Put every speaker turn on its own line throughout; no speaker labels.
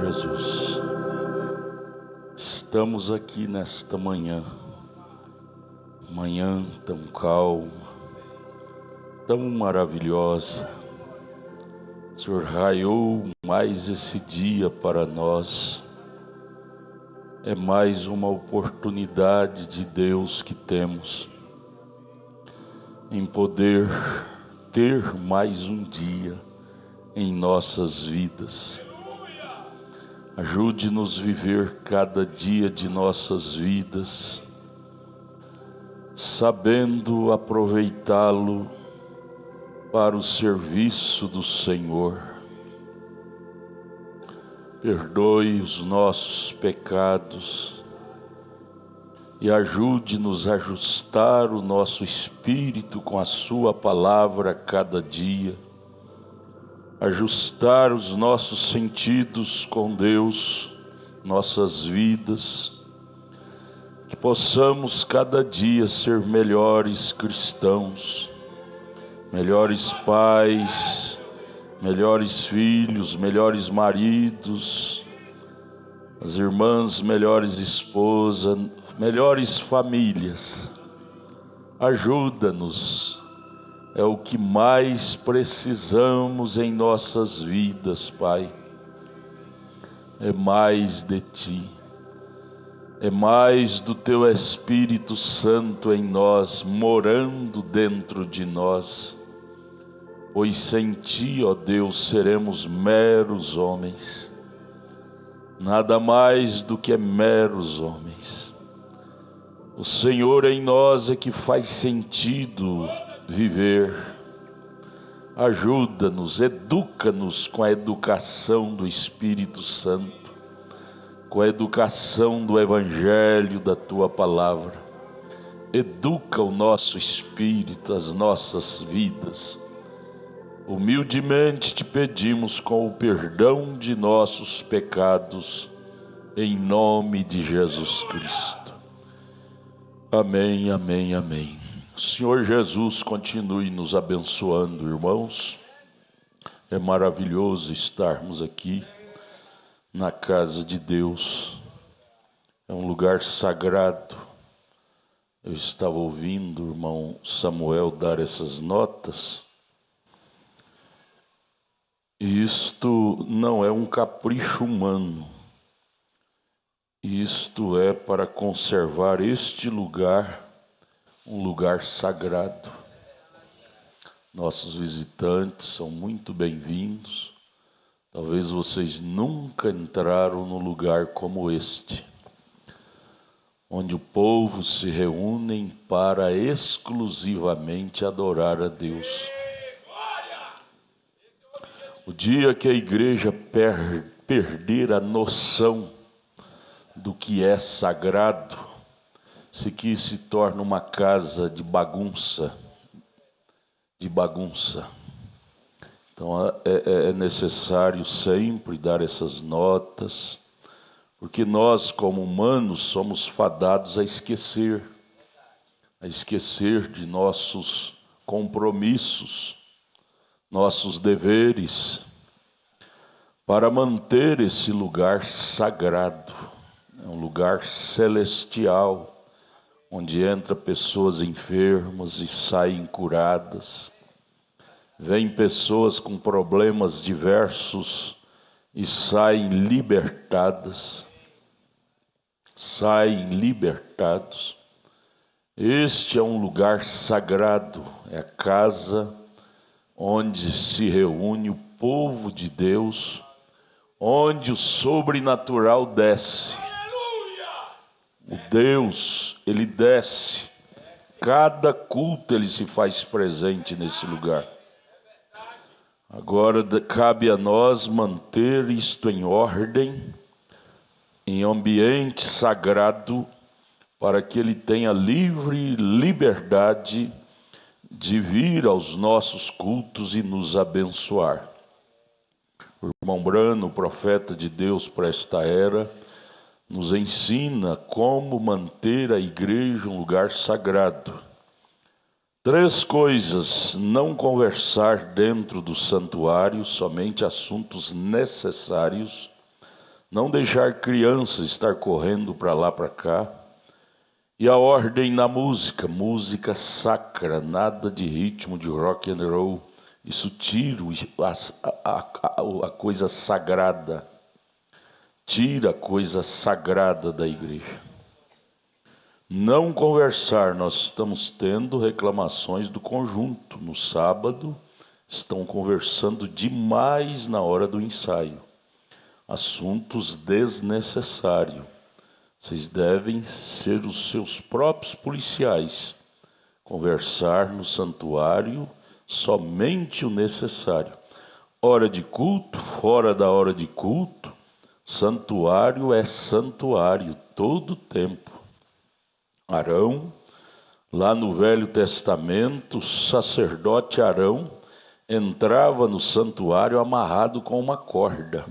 Jesus. Estamos aqui nesta manhã tão calma, tão maravilhosa. O Senhor raiou mais esse dia para nós. É mais uma oportunidade de Deus que temos em poder ter mais um dia em nossas vidas. Ajude-nos a viver cada dia de nossas vidas, sabendo aproveitá-lo para o serviço do Senhor. Perdoe os nossos pecados e ajude-nos a ajustar o nosso espírito com a sua palavra a cada dia, ajustar os nossos sentidos com Deus, nossas vidas, que possamos cada dia ser melhores cristãos, melhores pais, melhores filhos, melhores maridos, as irmãs melhores esposas, melhores famílias. Ajuda-nos. É o que mais precisamos em nossas vidas, Pai. É mais de Ti. É mais do Teu Espírito Santo em nós, morando dentro de nós. Pois sem Ti, ó Deus, seremos meros homens. Nada mais do que meros homens. O Senhor em nós é que faz sentido viver. Ajuda-nos, educa-nos com a educação do Espírito Santo, com a educação do Evangelho, da Tua Palavra. Educa o nosso espírito, as nossas vidas. Humildemente te pedimos com o perdão de nossos pecados, em nome de Jesus Cristo. Amém, amém, amém. O Senhor Jesus continue nos abençoando, irmãos. É maravilhoso estarmos aqui na casa de Deus. É um lugar sagrado. Eu estava ouvindo o irmão Samuel dar essas notas. E isto não é um capricho humano. Isto é para conservar este lugar, um lugar sagrado. Nossos visitantes são muito bem-vindos. Talvez vocês nunca entraram num lugar como este, onde o povo se reúne para exclusivamente adorar a Deus. O dia que a igreja perder a noção do que é sagrado, se que se torna uma casa de bagunça. Então é necessário sempre dar essas notas, porque nós como humanos somos fadados a esquecer de nossos compromissos, nossos deveres, para manter esse lugar sagrado. É um lugar celestial, onde entram pessoas enfermas e saem curadas. Vêm pessoas com problemas diversos e saem libertadas. Saem libertados. Este é um lugar sagrado, é a casa onde se reúne o povo de Deus, onde o sobrenatural desce. O Deus, Ele desce. Cada culto Ele se faz presente nesse lugar. Agora cabe a nós manter isto em ordem, em ambiente sagrado, para que Ele tenha livre liberdade de vir aos nossos cultos e nos abençoar. O irmão Brano, profeta de Deus para esta era, nos ensina como manter a igreja um lugar sagrado. 3 coisas: não conversar dentro do santuário, somente assuntos necessários. não deixar crianças estar correndo para lá, para cá. E a ordem na música, música sacra, nada de ritmo de rock and roll. Isso tira a coisa sagrada, tira a coisa sagrada da igreja. Não conversar, nós estamos tendo reclamações do conjunto. No sábado, estão conversando demais na hora do ensaio. Assuntos desnecessários. Vocês devem ser os seus próprios policiais. Conversar no santuário somente o necessário. Hora de culto, fora da hora de culto, santuário é santuário todo o tempo. Arão, lá no Velho Testamento, o sacerdote Arão entrava no santuário amarrado com uma corda.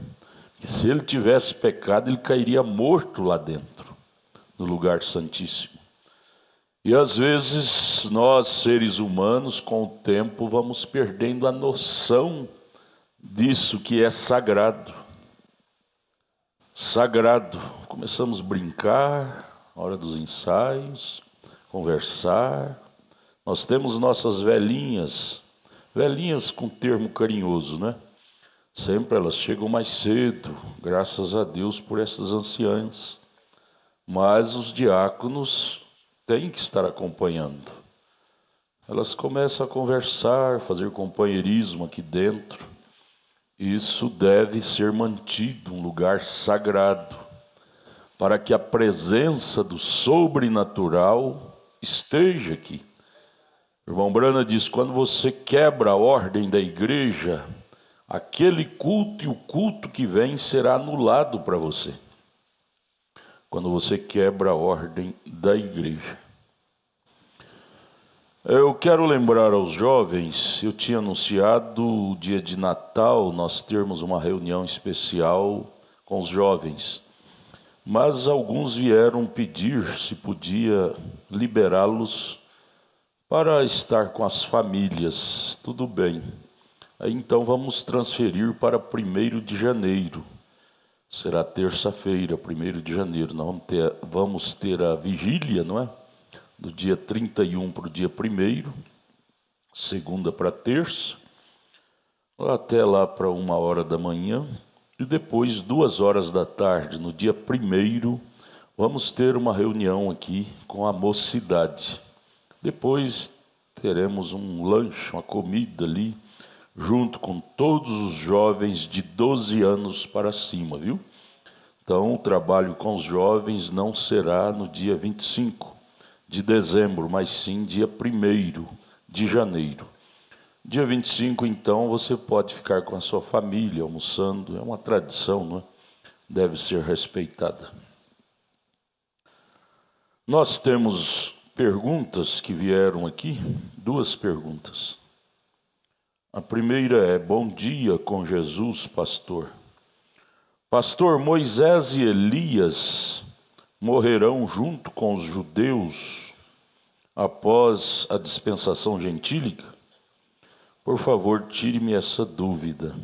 Que se ele tivesse pecado, ele cairia morto lá dentro, no lugar santíssimo. E às vezes nós, seres humanos, com o tempo vamos perdendo a noção disso que é sagrado. Sagrado. Começamos a brincar, na hora dos ensaios, conversar. Nós temos nossas velhinhas com termo carinhoso, né? Sempre elas chegam mais cedo, graças a Deus por essas anciãs. Mas os diáconos têm que estar acompanhando. Elas começam a conversar, fazer companheirismo aqui dentro. Isso deve ser mantido um lugar sagrado, para que a presença do sobrenatural esteja aqui. O irmão Brana diz, quando você quebra a ordem da igreja, aquele culto e o culto que vem será anulado para você. Quando você quebra a ordem da igreja. Eu quero lembrar aos jovens, eu tinha anunciado o dia de Natal, nós termos uma reunião especial com os jovens. Mas alguns vieram pedir se podia liberá-los para estar com as famílias. Tudo bem. Aí, então vamos transferir para 1º de janeiro. Será terça-feira, 1º de janeiro. Nós vamos ter a vigília, não é? Do dia 31 para o dia 1º, segunda para terça, até lá para 1h da manhã. E depois, 2h da tarde, no dia 1º, vamos ter uma reunião aqui com a mocidade. Depois teremos um lanche, uma comida ali, junto com todos os jovens de 12 anos para cima, viu? Então, o trabalho com os jovens não será no dia 25 de dezembro, mas sim dia 1º de janeiro. Dia 25, então, você pode ficar com a sua família, almoçando. É uma tradição, não é? Deve ser respeitada. Nós temos perguntas que vieram aqui, 2 perguntas. A primeira é, bom dia com Jesus, pastor. Pastor, Moisés e Elias morrerão junto com os judeus após a dispensação gentílica? Por favor, tire-me essa dúvida.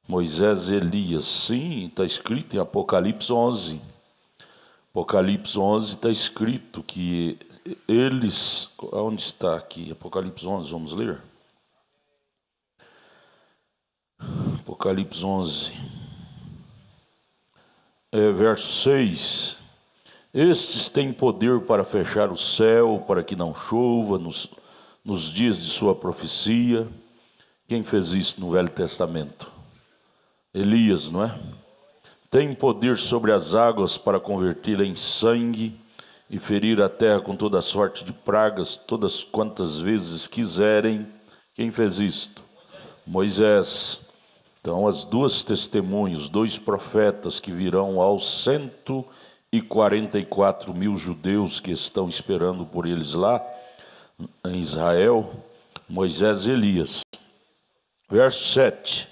Moisés e Elias, sim, está escrito em Apocalipse 11. Apocalipse 11 está escrito que eles... Onde está aqui? Apocalipse 11, vamos ler? Apocalipse 11, verso 6. Estes têm poder para fechar o céu, para que não chova nos dias de sua profecia. Quem fez isso no Velho Testamento? Elias, não é? Tem poder sobre as águas para convertê-la em sangue e ferir a terra com toda sorte de pragas, todas quantas vezes quiserem. Quem fez isto? Moisés. Então, as 2 testemunhas, 2 profetas que virão aos 144.000 judeus que estão esperando por eles lá em Israel, Moisés e Elias. Verso 7.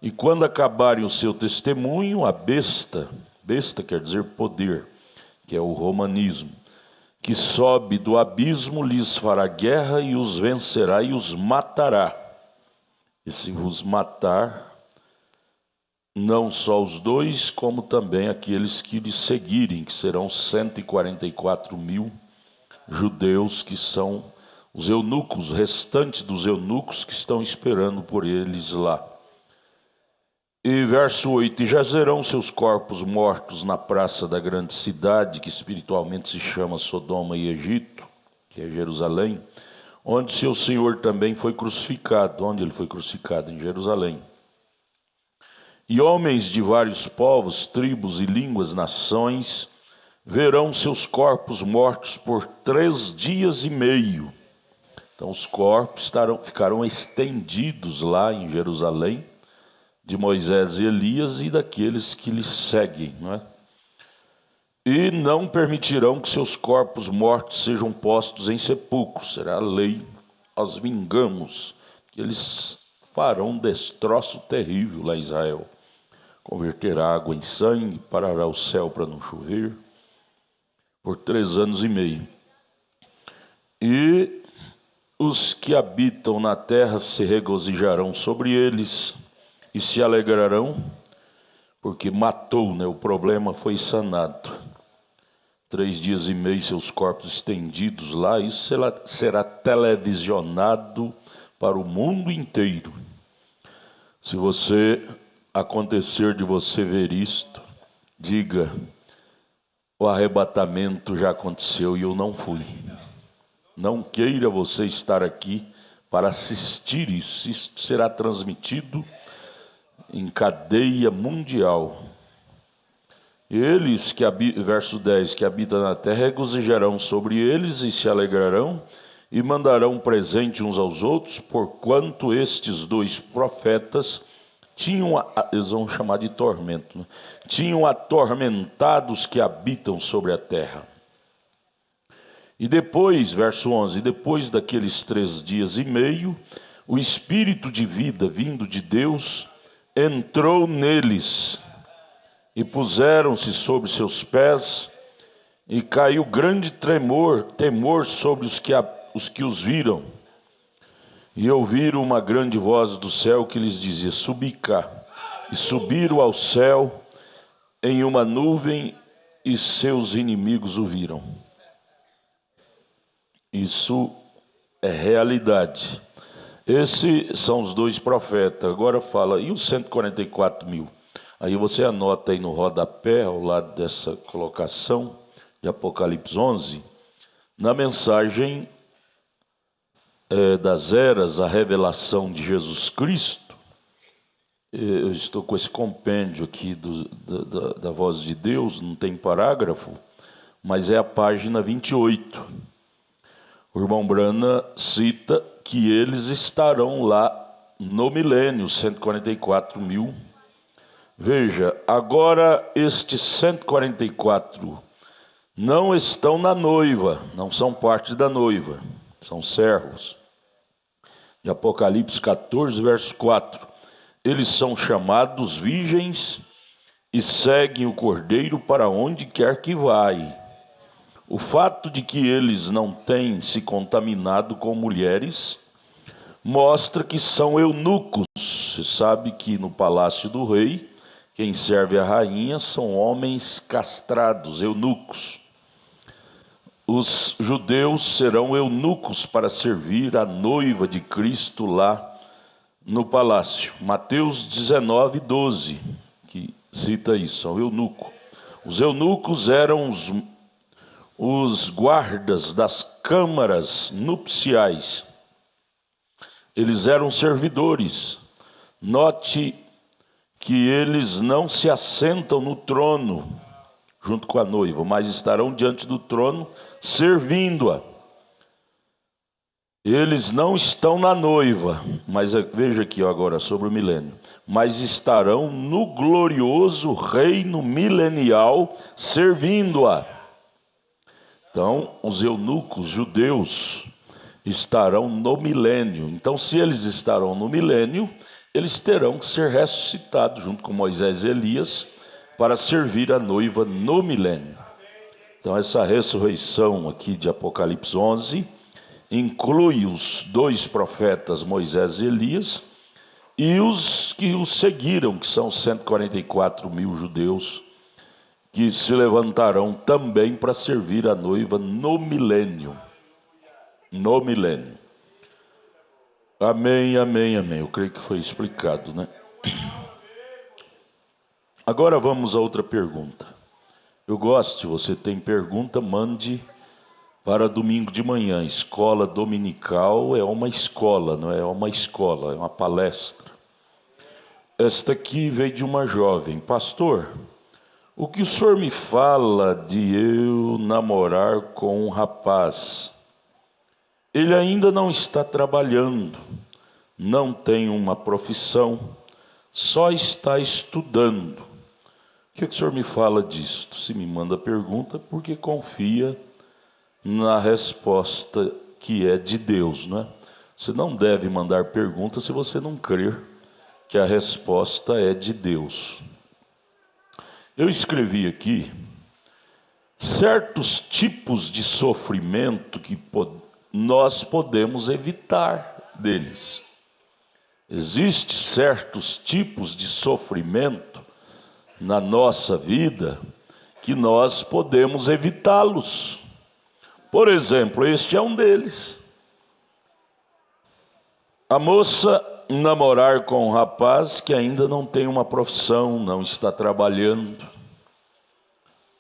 E quando acabarem o seu testemunho, a besta quer dizer poder, que é o romanismo, que sobe do abismo, lhes fará guerra e os vencerá e os matará. E se vos matar, não só os dois, como também aqueles que lhe seguirem, que serão 144.000 judeus, que são os eunucos, restantes dos eunucos que estão esperando por eles lá. E verso 8: e jazerão seus corpos mortos na praça da grande cidade, que espiritualmente se chama Sodoma e Egito, que é Jerusalém, onde seu Senhor também foi crucificado. Onde ele foi crucificado? Em Jerusalém. E homens de vários povos, tribos e línguas, nações, verão seus corpos mortos por 3 dias e meio. Então os corpos ficaram estendidos lá em Jerusalém, de Moisés e Elias e daqueles que lhes seguem, não é? E não permitirão que seus corpos mortos sejam postos em sepulcros. Será a lei, nós vingamos, que eles farão um destroço terrível lá em Israel. Converterá água em sangue, parará o céu para não chover, por 3 anos e meio. E os que habitam na terra se regozijarão sobre eles e se alegrarão, porque matou, né? O problema foi sanado. 3 dias e meio seus corpos estendidos lá, isso será televisionado para o mundo inteiro. Se você acontecer de você ver isto, diga: o arrebatamento já aconteceu e eu não fui. Não queira você estar aqui para assistir isso. Isso será transmitido em cadeia mundial. Eles verso 10, que habitam na terra, regozijarão sobre eles e se alegrarão, e mandarão presente uns aos outros, porquanto estes 2 profetas tinham, eles vão chamar de tormento, né? Tinham atormentado os que habitam sobre a terra. E depois, verso 11, depois daqueles 3 dias e meio, o Espírito de vida vindo de Deus entrou neles, e puseram-se sobre seus pés, e caiu grande temor sobre os que os viram. E ouviram uma grande voz do céu que lhes dizia: subi cá. E subiram ao céu em uma nuvem, e seus inimigos o viram. Isso é realidade. Esses são os 2 profetas. Agora fala, e os 144.000? Aí você anota aí no rodapé, ao lado dessa colocação de Apocalipse 11, na mensagem das eras, a revelação de Jesus Cristo. Eu estou com esse compêndio aqui da Voz de Deus, não tem parágrafo, mas é a página 28. O irmão Brana cita que eles estarão lá no milênio, 144.000. Veja, agora estes 144 não estão na noiva, não são parte da noiva, são servos. De Apocalipse 14, verso 4. Eles são chamados virgens e seguem o Cordeiro para onde quer que vai. O fato de que eles não têm se contaminado com mulheres mostra que são eunucos. Você sabe que no palácio do rei, quem serve a rainha são homens castrados, eunucos. Os judeus serão eunucos para servir a noiva de Cristo lá no palácio. Mateus 19, 12, que cita isso, são eunucos. Os eunucos eram os guardas das câmaras nupciais. Eles eram servidores. Note que eles não se assentam no trono junto com a noiva, mas estarão diante do trono servindo-a. Eles não estão na noiva, mas veja aqui agora sobre o milênio, mas estarão no glorioso reino milenial servindo-a. Então, os eunucos judeus estarão no milênio. Então, se eles estarão no milênio, eles terão que ser ressuscitados junto com Moisés e Elias para servir a noiva no milênio. Então, essa ressurreição aqui de Apocalipse 11 inclui os 2 profetas Moisés e Elias e os que o seguiram, que são 144 mil judeus, que se levantarão também para servir a noiva no milênio. No milênio. Amém, amém, amém. Eu creio que foi explicado, né? Agora vamos a outra pergunta. Eu gosto, se você tem pergunta, mande para domingo de manhã. Escola dominical é uma escola, não é uma escola, é uma palestra. Esta aqui veio de uma jovem. Pastor, o que o senhor me fala de eu namorar com um rapaz? Ele ainda não está trabalhando, não tem uma profissão, só está estudando. O que o senhor me fala disto? Se me manda pergunta, porque confia na resposta que é de Deus, não é? Você não deve mandar pergunta se você não crer que a resposta é de Deus. Eu escrevi aqui certos tipos de sofrimento que nós podemos evitar deles. Existem certos tipos de sofrimento na nossa vida que nós podemos evitá-los. Por exemplo, este é um deles. A moça namorar com um rapaz que ainda não tem uma profissão, não está trabalhando.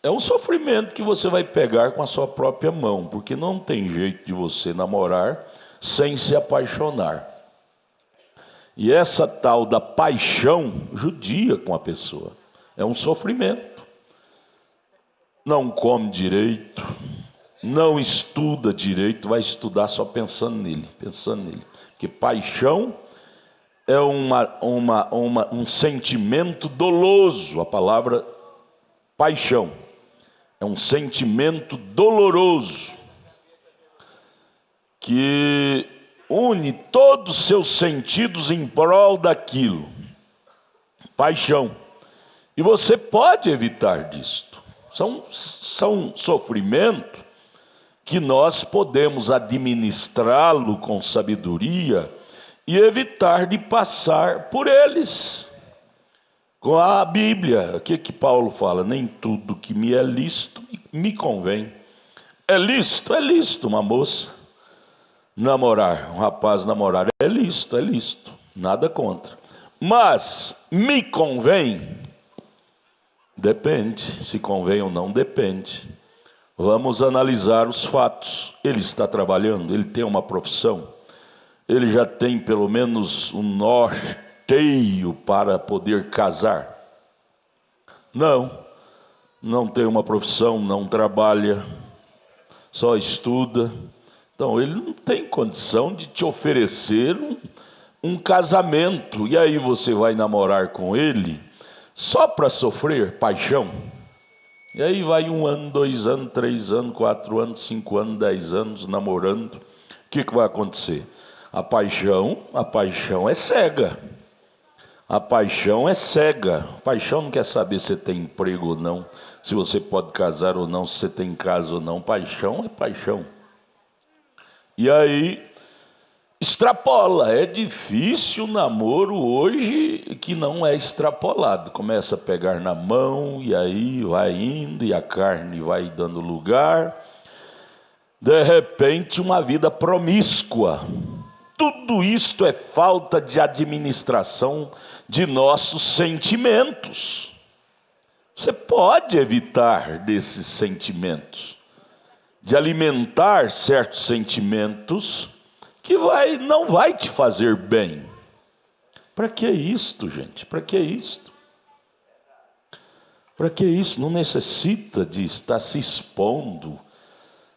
É um sofrimento que você vai pegar com a sua própria mão, porque não tem jeito de você namorar sem se apaixonar. E essa tal da paixão judia com a pessoa. É um sofrimento. Não come direito, não estuda direito, vai estudar só pensando nele. Porque paixão é um sentimento doloso. A palavra paixão é um sentimento doloroso que une todos os seus sentidos em prol daquilo. Paixão. E você pode evitar disto. São sofrimentos que nós podemos administrá-lo com sabedoria e evitar de passar por eles. Com a Bíblia, o que Paulo fala? Nem tudo que me é lícito me convém. É lícito uma moça namorar, um rapaz namorar, é lícito, nada contra. Mas me convém? Depende, se convém ou não, depende. Vamos analisar os fatos. Ele está trabalhando, ele tem uma profissão, ele já tem pelo menos um norteio para poder casar? Não tem uma profissão, não trabalha, só estuda. Então ele não tem condição de te oferecer um casamento. E aí você vai namorar com ele só para sofrer paixão? E aí vai 1 ano, 2 anos, 3 anos, 4 anos, 5 anos, 10 anos namorando. O que vai acontecer? A paixão é cega. A paixão é cega. A paixão não quer saber se você tem emprego ou não, se você pode casar ou não, se você tem casa ou não. Paixão é paixão. E aí extrapola. É difícil o namoro hoje que não é extrapolado. Começa a pegar na mão e aí vai indo e a carne vai dando lugar. De repente uma vida promíscua. Tudo isto é falta de administração de nossos sentimentos. Você pode evitar desses sentimentos, de alimentar certos sentimentos que não vai te fazer bem. Para que isto, gente? Para que isto? Para que isso? Não necessita de estar se expondo.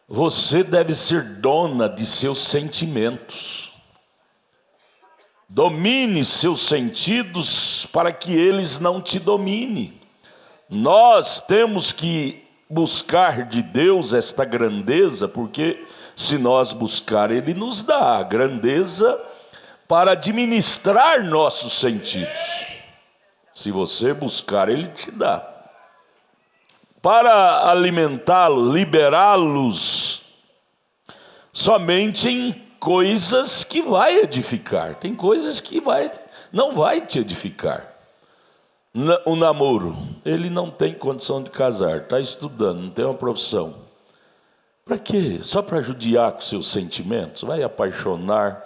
Você deve ser dona de seus sentimentos. Domine seus sentidos para que eles não te dominem. Nós temos que buscar de Deus esta grandeza, porque se nós buscar, Ele nos dá a grandeza para administrar nossos sentidos. Se você buscar, Ele te dá. Para alimentá-los, liberá-los somente em coisas que vai edificar. Tem coisas que não vai te edificar. O namoro, ele não tem condição de casar, está estudando, não tem uma profissão. Para quê? Só para judiar com seus sentimentos? Vai apaixonar,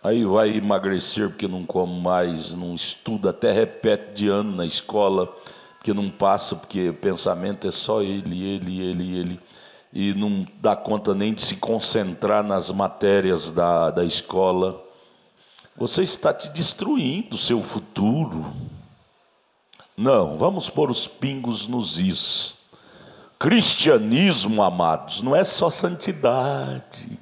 aí vai emagrecer porque não come mais, não estuda, até repete de ano na escola, porque não passa, porque o pensamento é só ele. E não dá conta nem de se concentrar nas matérias da escola. Você está te destruindo o seu futuro. Não, vamos pôr os pingos nos is. Cristianismo, amados, não é só santidade.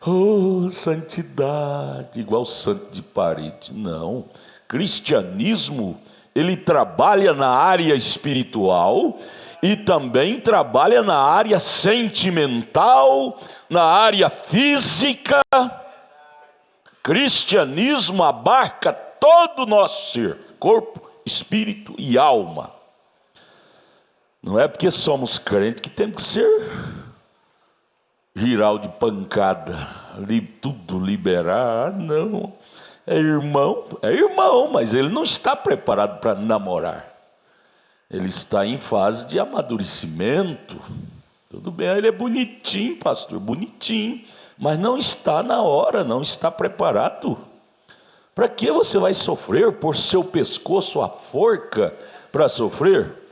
Oh, santidade, igual santo de parede. Não, cristianismo, ele trabalha na área espiritual e também trabalha na área sentimental, na área física. Cristianismo abarca todo o nosso ser, corpo, espírito e alma. Não é porque somos crentes que temos que ser giral de pancada, tudo liberar. Não, é irmão, mas ele não está preparado para namorar. Ele está em fase de amadurecimento. Tudo bem, ele é bonitinho, pastor, bonitinho, mas não está na hora, não está preparado. Para que você vai sofrer? Por seu pescoço a forca para sofrer?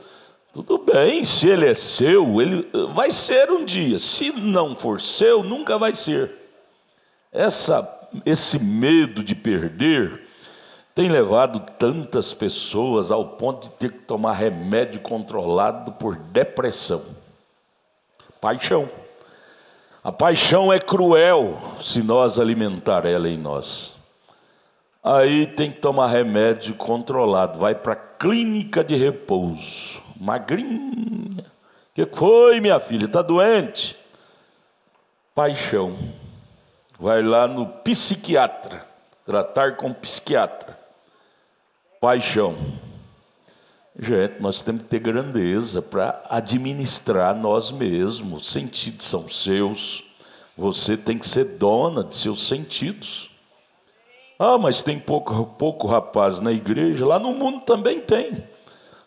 Tudo bem, se ele é seu, ele vai ser um dia. Se não for seu, nunca vai ser. Esse medo de perder tem levado tantas pessoas ao ponto de ter que tomar remédio controlado por depressão. Paixão. A paixão é cruel se nós alimentar ela em nós. Aí tem que tomar remédio controlado, vai para a clínica de repouso, magrinha. O que foi, minha filha? Está doente? Paixão. Vai lá no psiquiatra, tratar com psiquiatra. Paixão. Gente, nós temos que ter grandeza para administrar nós mesmos. Os sentidos são seus. Você tem que ser dona de seus sentidos. Ah, mas tem pouco rapaz na igreja. Lá no mundo também tem.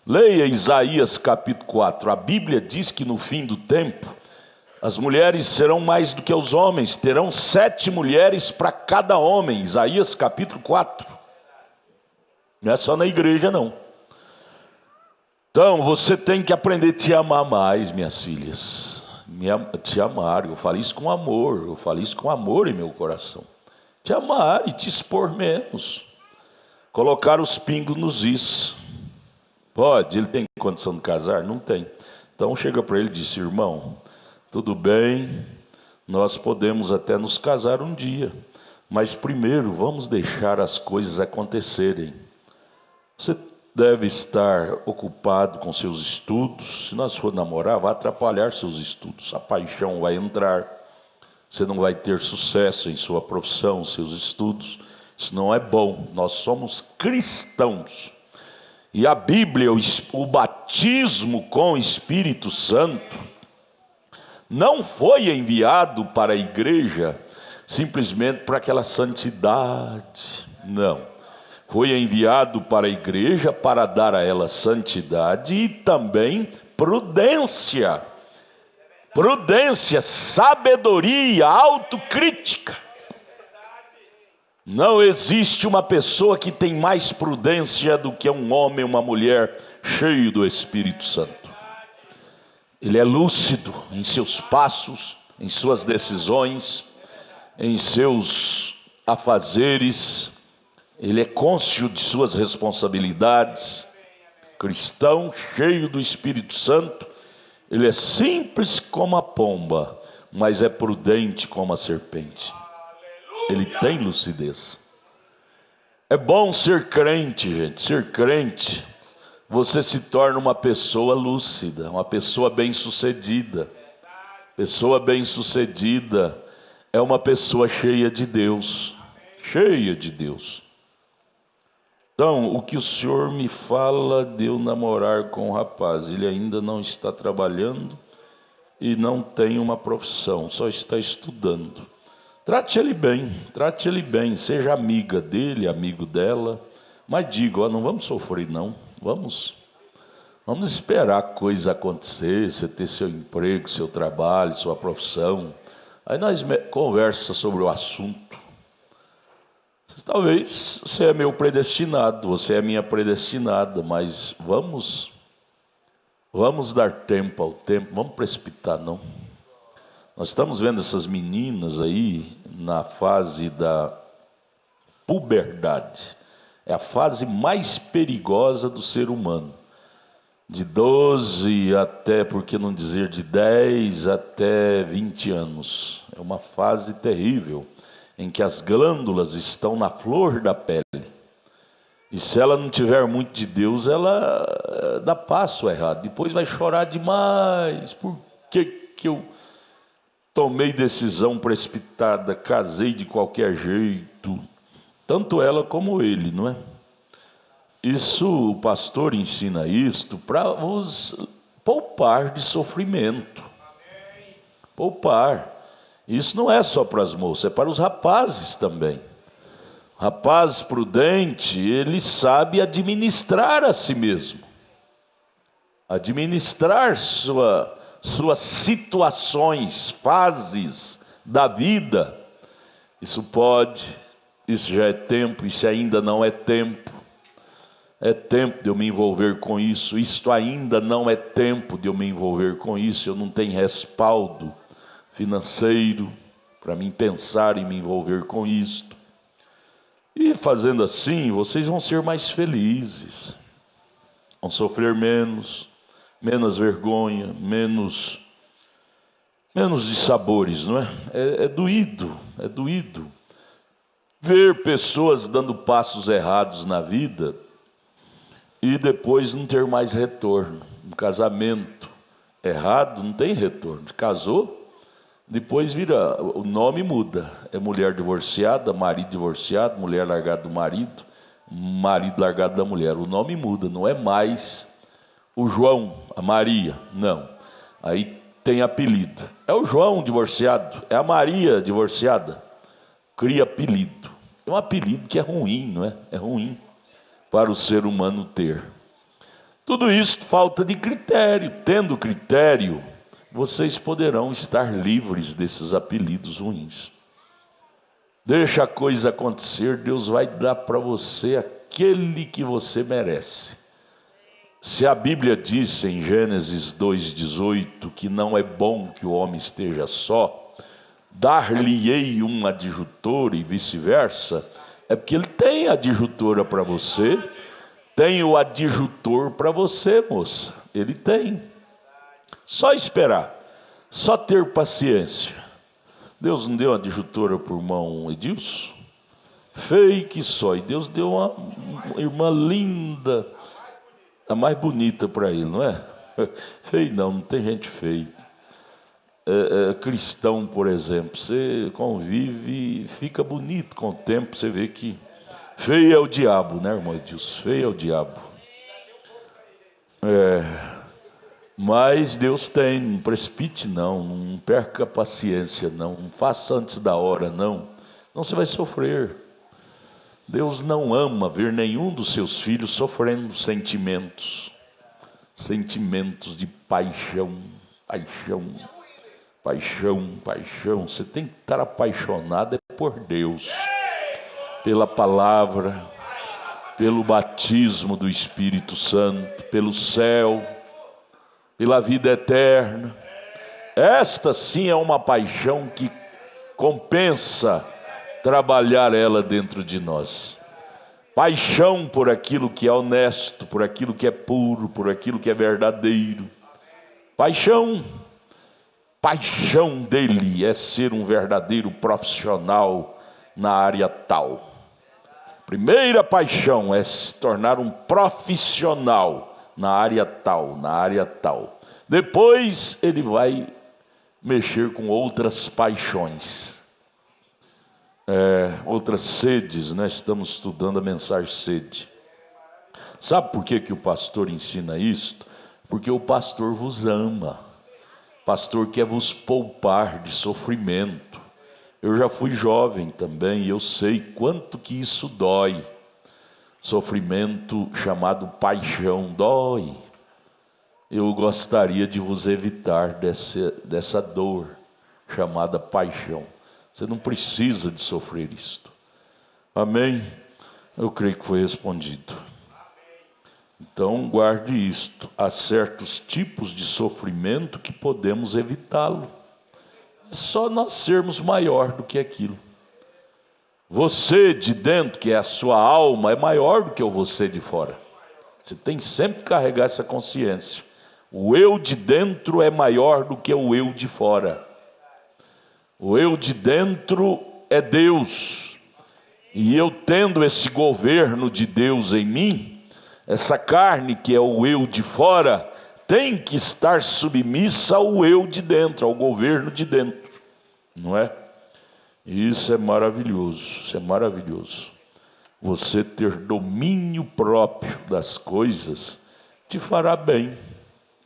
Leia Isaías capítulo 4. A Bíblia diz que no fim do tempo as mulheres serão mais do que os homens. Terão 7 mulheres para cada homem. Isaías capítulo 4. Não é só na igreja, não. Então você tem que aprender a te amar mais, minhas filhas. Te amar. Eu falo isso com amor. Eu falo isso com amor em meu coração. Te amar e te expor menos. Colocar os pingos nos is. Pode, ele tem condição de casar? Não tem. Então chega para ele e diz: irmão, tudo bem, nós podemos até nos casar um dia, mas primeiro vamos deixar as coisas acontecerem. Você deve estar ocupado com seus estudos. Se nós for namorar, vai atrapalhar seus estudos. A paixão vai entrar. Você não vai ter sucesso em sua profissão, seus estudos. Isso não é bom. Nós somos cristãos. E a Bíblia, o batismo com o Espírito Santo, não foi enviado para a igreja simplesmente para aquela santidade. Não. Foi enviado para a igreja para dar a ela santidade e também prudência. Prudência, sabedoria, autocrítica. Não existe uma pessoa que tem mais prudência do que um homem ou uma mulher cheio do Espírito Santo. Ele é lúcido em seus passos, em suas decisões, em seus afazeres. Ele é cônscio de suas responsabilidades. Cristão, cheio do Espírito Santo. Ele é simples como a pomba, mas é prudente como a serpente. Ele tem lucidez. É bom ser crente, gente. Ser crente, você se torna uma pessoa lúcida, uma pessoa bem-sucedida. Pessoa bem-sucedida é uma pessoa cheia de Deus. Cheia de Deus. Então, o que o senhor me fala de eu namorar com o rapaz? Ele ainda não está trabalhando e não tem uma profissão, só está estudando. Trate ele bem, seja amiga dele, amigo dela, Mas digo, ó, não vamos sofrer não, vamos esperar a coisa acontecer, você ter seu emprego, seu trabalho, sua profissão. Aí nós conversa sobre o assunto. Talvez você é meu predestinado, você é minha predestinada, mas vamos dar tempo ao tempo, vamos precipitar não. Nós estamos vendo essas meninas aí na fase da puberdade. É a fase mais perigosa do ser humano. De 12 até, por que não dizer, de 10 até 20 anos. É uma fase terrível, em que as glândulas estão na flor da pele. E se ela não tiver muito de Deus, ela dá passo errado. Depois vai chorar demais. Por que eu tomei decisão precipitada, casei de qualquer jeito? Tanto ela como ele, não é? Isso, o pastor ensina isto para vos poupar de sofrimento. Poupar. Isso não é só para as moças, é para os rapazes também. Rapaz prudente, ele sabe administrar a si mesmo. Administrar suas situações, fases da vida. Isso já é tempo, isso ainda não é tempo. É tempo de eu me envolver com isso. Isto ainda não é tempo de eu me envolver com isso. Eu não tenho respaldo financeiro para mim pensar em me envolver com isto. E fazendo assim, vocês vão ser mais felizes. Vão sofrer menos vergonha, menos dissabores, não é? É doído ver pessoas dando passos errados na vida e depois não ter mais retorno. Um casamento errado não tem retorno. Casou, depois vira, o nome muda. É mulher divorciada, marido divorciado, mulher largada do marido, marido largado da mulher. O nome muda, não é mais o João, a Maria, não. Aí tem apelido. É o João divorciado, é a Maria divorciada. Cria apelido. É um apelido que é ruim, não é? É ruim para o ser humano ter. Tudo isso falta de critério. Tendo critério, vocês poderão estar livres desses apelidos ruins. Deixa a coisa acontecer, Deus vai dar para você aquele que você merece. Se a Bíblia diz em Gênesis 2,18 que não é bom que o homem esteja só, dar-lhe-ei um adjutor e vice-versa, é porque ele tem adjutora para você, tem o adjutor para você, moça. Ele tem. Só esperar, só ter paciência. Deus não deu uma adjutora para o irmão Edilson? Fake só. E Deus deu uma irmã linda, a mais bonita para ele, não é? Feio não tem gente feia. Cristão, por exemplo, você convive e fica bonito com o tempo, você vê que feio é o diabo, né, irmão Edilson? Feio é o diabo. Mas Deus tem, não precipite não perca a paciência não faça antes da hora não você vai sofrer. Deus não ama ver nenhum dos seus filhos sofrendo sentimentos de paixão. Você tem que estar apaixonado por Deus, pela palavra, pelo batismo do Espírito Santo, pelo céu, pela vida eterna. Esta sim é uma paixão que compensa trabalhar ela dentro de nós. Paixão por aquilo que é honesto, por aquilo que é puro, por aquilo que é verdadeiro. Paixão dele é ser um verdadeiro profissional na área tal. Primeira paixão é se tornar um profissional na área tal. Depois ele vai mexer com outras paixões, outras sedes, né? Estamos estudando a mensagem sede. Sabe por que o pastor ensina isto? Porque o pastor vos ama. O pastor quer vos poupar de sofrimento. Eu já fui jovem também e eu sei quanto que isso dói. sofrimento chamado paixão, dói. Eu gostaria de vos evitar dessa dor chamada paixão. Você não precisa de sofrer isto. Amém? Eu creio que foi respondido. Então guarde isto. Há certos tipos de sofrimento que podemos evitá-lo. É só nós sermos maior do que aquilo. Você de dentro, que é a sua alma, é maior do que o você de fora. Você tem sempre que carregar essa consciência. O eu de dentro é maior do que o eu de fora. O eu de dentro é Deus. E eu tendo esse governo de Deus em mim, essa carne que é o eu de fora, tem que estar submissa ao eu de dentro, ao governo de dentro. Não é? Isso é maravilhoso, isso é maravilhoso. Você ter domínio próprio das coisas te fará bem.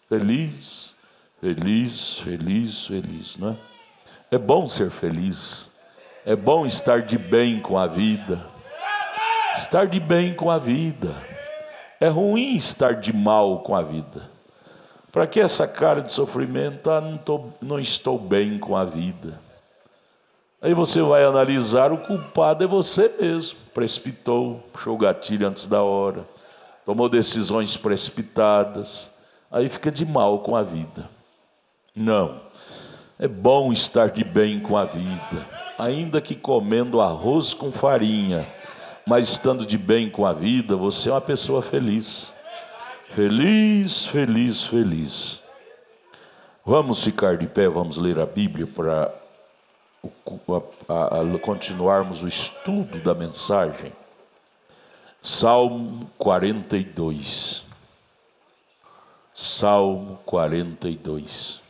Feliz, feliz, feliz, feliz, não é? É bom ser feliz. É bom estar de bem com a vida. Estar de bem com a vida. É ruim estar de mal com a vida. Para que essa cara de sofrimento? Não estou bem com a vida. Aí você vai analisar, o culpado é você mesmo. Precipitou, puxou o gatilho antes da hora, tomou decisões precipitadas. Aí fica de mal com a vida. Não. É bom estar de bem com a vida, ainda que comendo arroz com farinha, mas estando de bem com a vida, você é uma pessoa feliz. Feliz, feliz, feliz. Vamos ficar de pé, vamos ler a Bíblia para continuarmos o estudo da mensagem. Salmo 42. Salmo 42.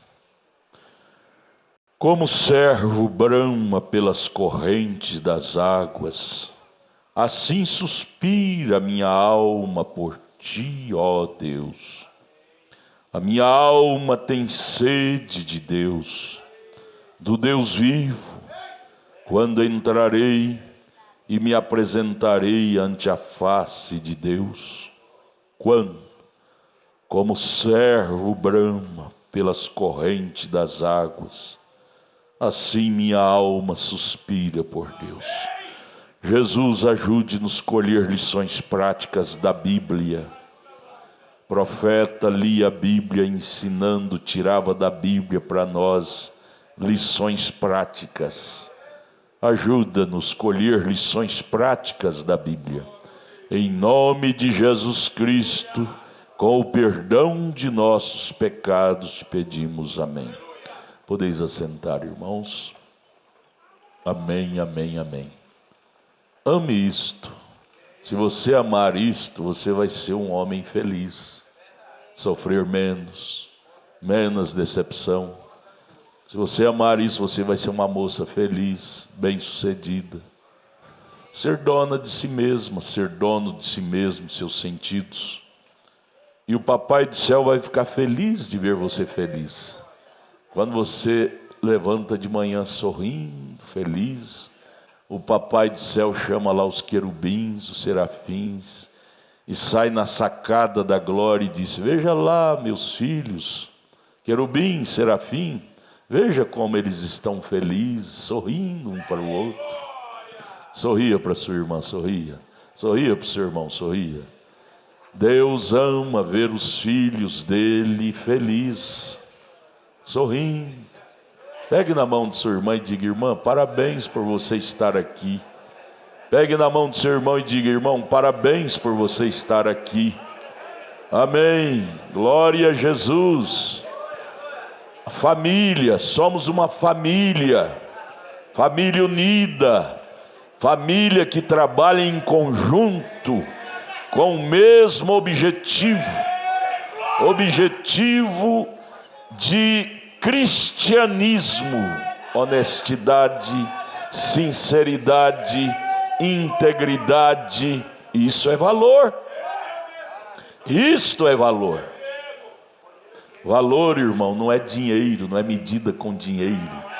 Como o servo brama pelas correntes das águas, assim suspira a minha alma por ti, ó Deus. A minha alma tem sede de Deus, do Deus vivo. Quando entrarei e me apresentarei ante a face de Deus? Quando? Como o servo brama pelas correntes das águas, assim minha alma suspira por Deus. Jesus, ajude-nos a escolher lições práticas da Bíblia. O profeta lia a Bíblia ensinando, tirava da Bíblia para nós lições práticas. Ajuda-nos a escolher lições práticas da Bíblia. Em nome de Jesus Cristo, com o perdão de nossos pecados, te pedimos. Amém. Podeis assentar, irmãos. Amém, amém, amém. Ame isto. Se você amar isto, você vai ser um homem feliz. Sofrer menos decepção. Se você amar isso, você vai ser uma moça feliz, bem-sucedida. Ser dona de si mesma, ser dono de si mesmo, seus sentidos. E o Papai do céu vai ficar feliz de ver você feliz. Quando você levanta de manhã sorrindo, feliz, o Papai do céu chama lá os querubins, os serafins, e sai na sacada da glória e diz: veja lá, meus filhos, querubim, serafim, veja como eles estão felizes, sorrindo um para o outro. Sorria para sua irmã, sorria. Sorria para o seu irmão, sorria. Deus ama ver os filhos dele felizes, sorrindo. Pegue na mão de sua irmã e diga: irmã, parabéns por você estar aqui. Pegue na mão de seu irmão e diga: irmão, parabéns por você estar aqui. Amém. Glória a Jesus. A família, somos uma família. Família unida. Família que trabalha em conjunto com o mesmo objetivo. Objetivo de cristianismo, honestidade, sinceridade, integridade. Isso é valor. Isto é valor. Valor, irmão, não é dinheiro, não é medida com dinheiro.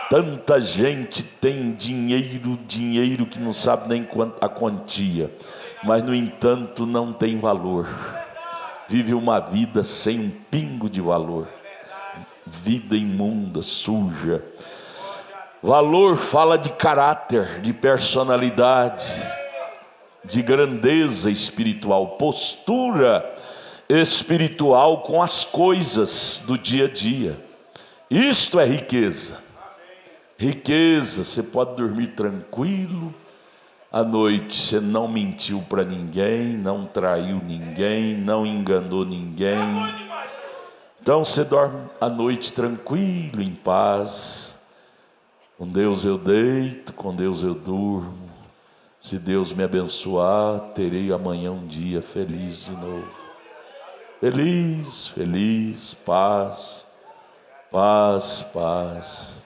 Tanta gente tem dinheiro que não sabe nem a quantia, mas no entanto não tem valor. Vive uma vida sem um pingo de valor. Vida imunda, suja. Valor fala de caráter, de personalidade, de grandeza espiritual, postura espiritual com as coisas do dia a dia. Isto é riqueza. Riqueza, você pode dormir tranquilo à noite, você não mentiu para ninguém, não traiu ninguém, não enganou ninguém. Então você dorme à noite tranquilo, em paz. Com Deus eu deito, com Deus eu durmo. Se Deus me abençoar, terei amanhã um dia feliz de novo. Feliz, feliz, paz, paz, paz.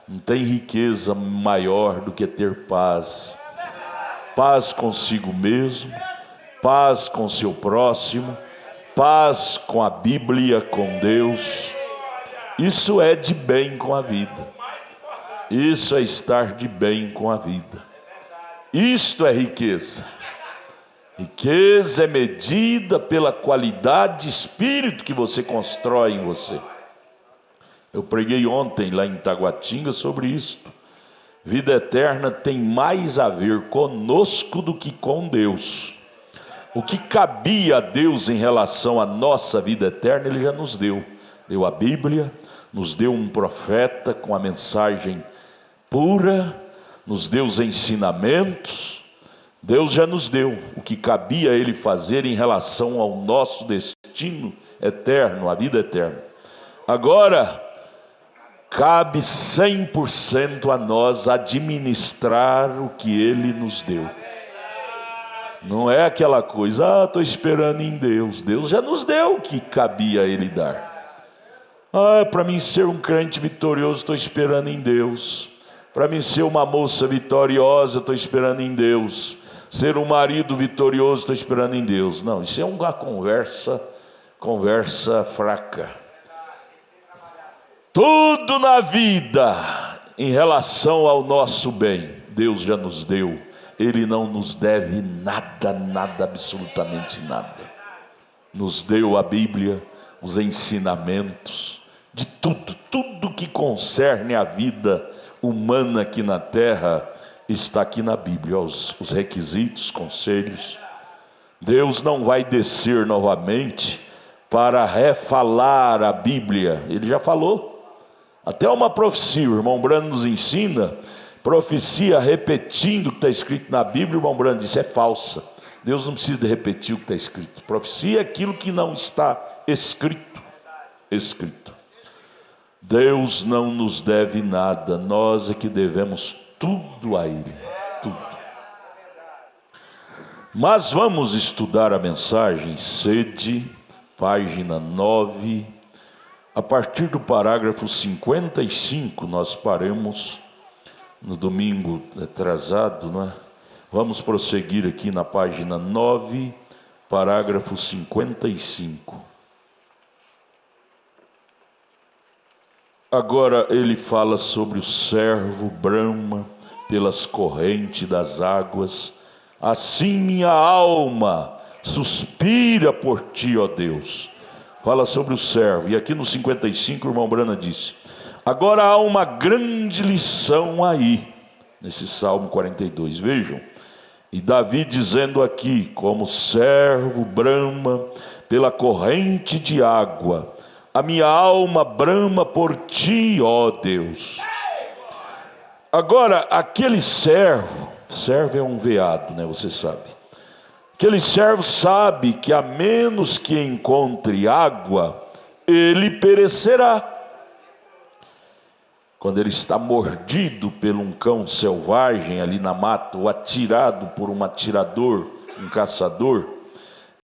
Não tem riqueza maior do que ter paz. Paz consigo mesmo, paz com seu próximo, paz com a Bíblia, com Deus. Isso é de bem com a vida. Isso é estar de bem com a vida. Isto é riqueza. Riqueza é medida pela qualidade de espírito que você constrói em você. Eu preguei ontem lá em Taguatinga sobre isto. Vida eterna tem mais a ver conosco do que com Deus. O que cabia a Deus em relação à nossa vida eterna, Ele já nos deu. Deu a Bíblia, nos deu um profeta com a mensagem pura, nos deu os ensinamentos. Deus já nos deu o que cabia a Ele fazer em relação ao nosso destino eterno, a vida eterna. Agora, cabe 100% a nós administrar o que Ele nos deu. Não é aquela coisa, estou esperando em Deus. Deus já nos deu o que cabia a Ele dar. Para mim ser um crente vitorioso, estou esperando em Deus. Para mim ser uma moça vitoriosa, estou esperando em Deus. Ser um marido vitorioso, estou esperando em Deus. Não, isso é uma conversa fraca. Tudo na vida, em relação ao nosso bem, Deus já nos deu. Ele não nos deve nada, absolutamente nada. Nos deu a Bíblia, os ensinamentos, de tudo que concerne a vida humana aqui na terra, está aqui na Bíblia, os requisitos, conselhos. Deus não vai descer novamente para refalar a Bíblia, Ele já falou. Até uma profecia, o irmão Brando nos ensina, profecia repetindo o que está escrito na Bíblia, o irmão Brando disse, é falsa. Deus não precisa de repetir o que está escrito. Profecia é aquilo que não está escrito. Deus não nos deve nada, nós é que devemos tudo a Ele, tudo. Mas vamos estudar a mensagem, sede, página 9, a partir do parágrafo 55, nós paramos no domingo atrasado, não é? Vamos prosseguir aqui na página 9, parágrafo 55. Agora ele fala sobre o servo brama pelas correntes das águas. Assim minha alma suspira por ti, ó Deus. Fala sobre o servo. E aqui no 55 o irmão Brana disse: agora há uma grande lição aí, nesse Salmo 42, vejam. E Davi dizendo aqui, como servo brama pela corrente de água, a minha alma brama por ti, ó Deus. Agora, aquele servo é um veado, né? Você sabe. Aquele servo sabe que a menos que encontre água, ele perecerá. Quando ele está mordido por um cão selvagem ali na mata, ou atirado por um atirador, um caçador,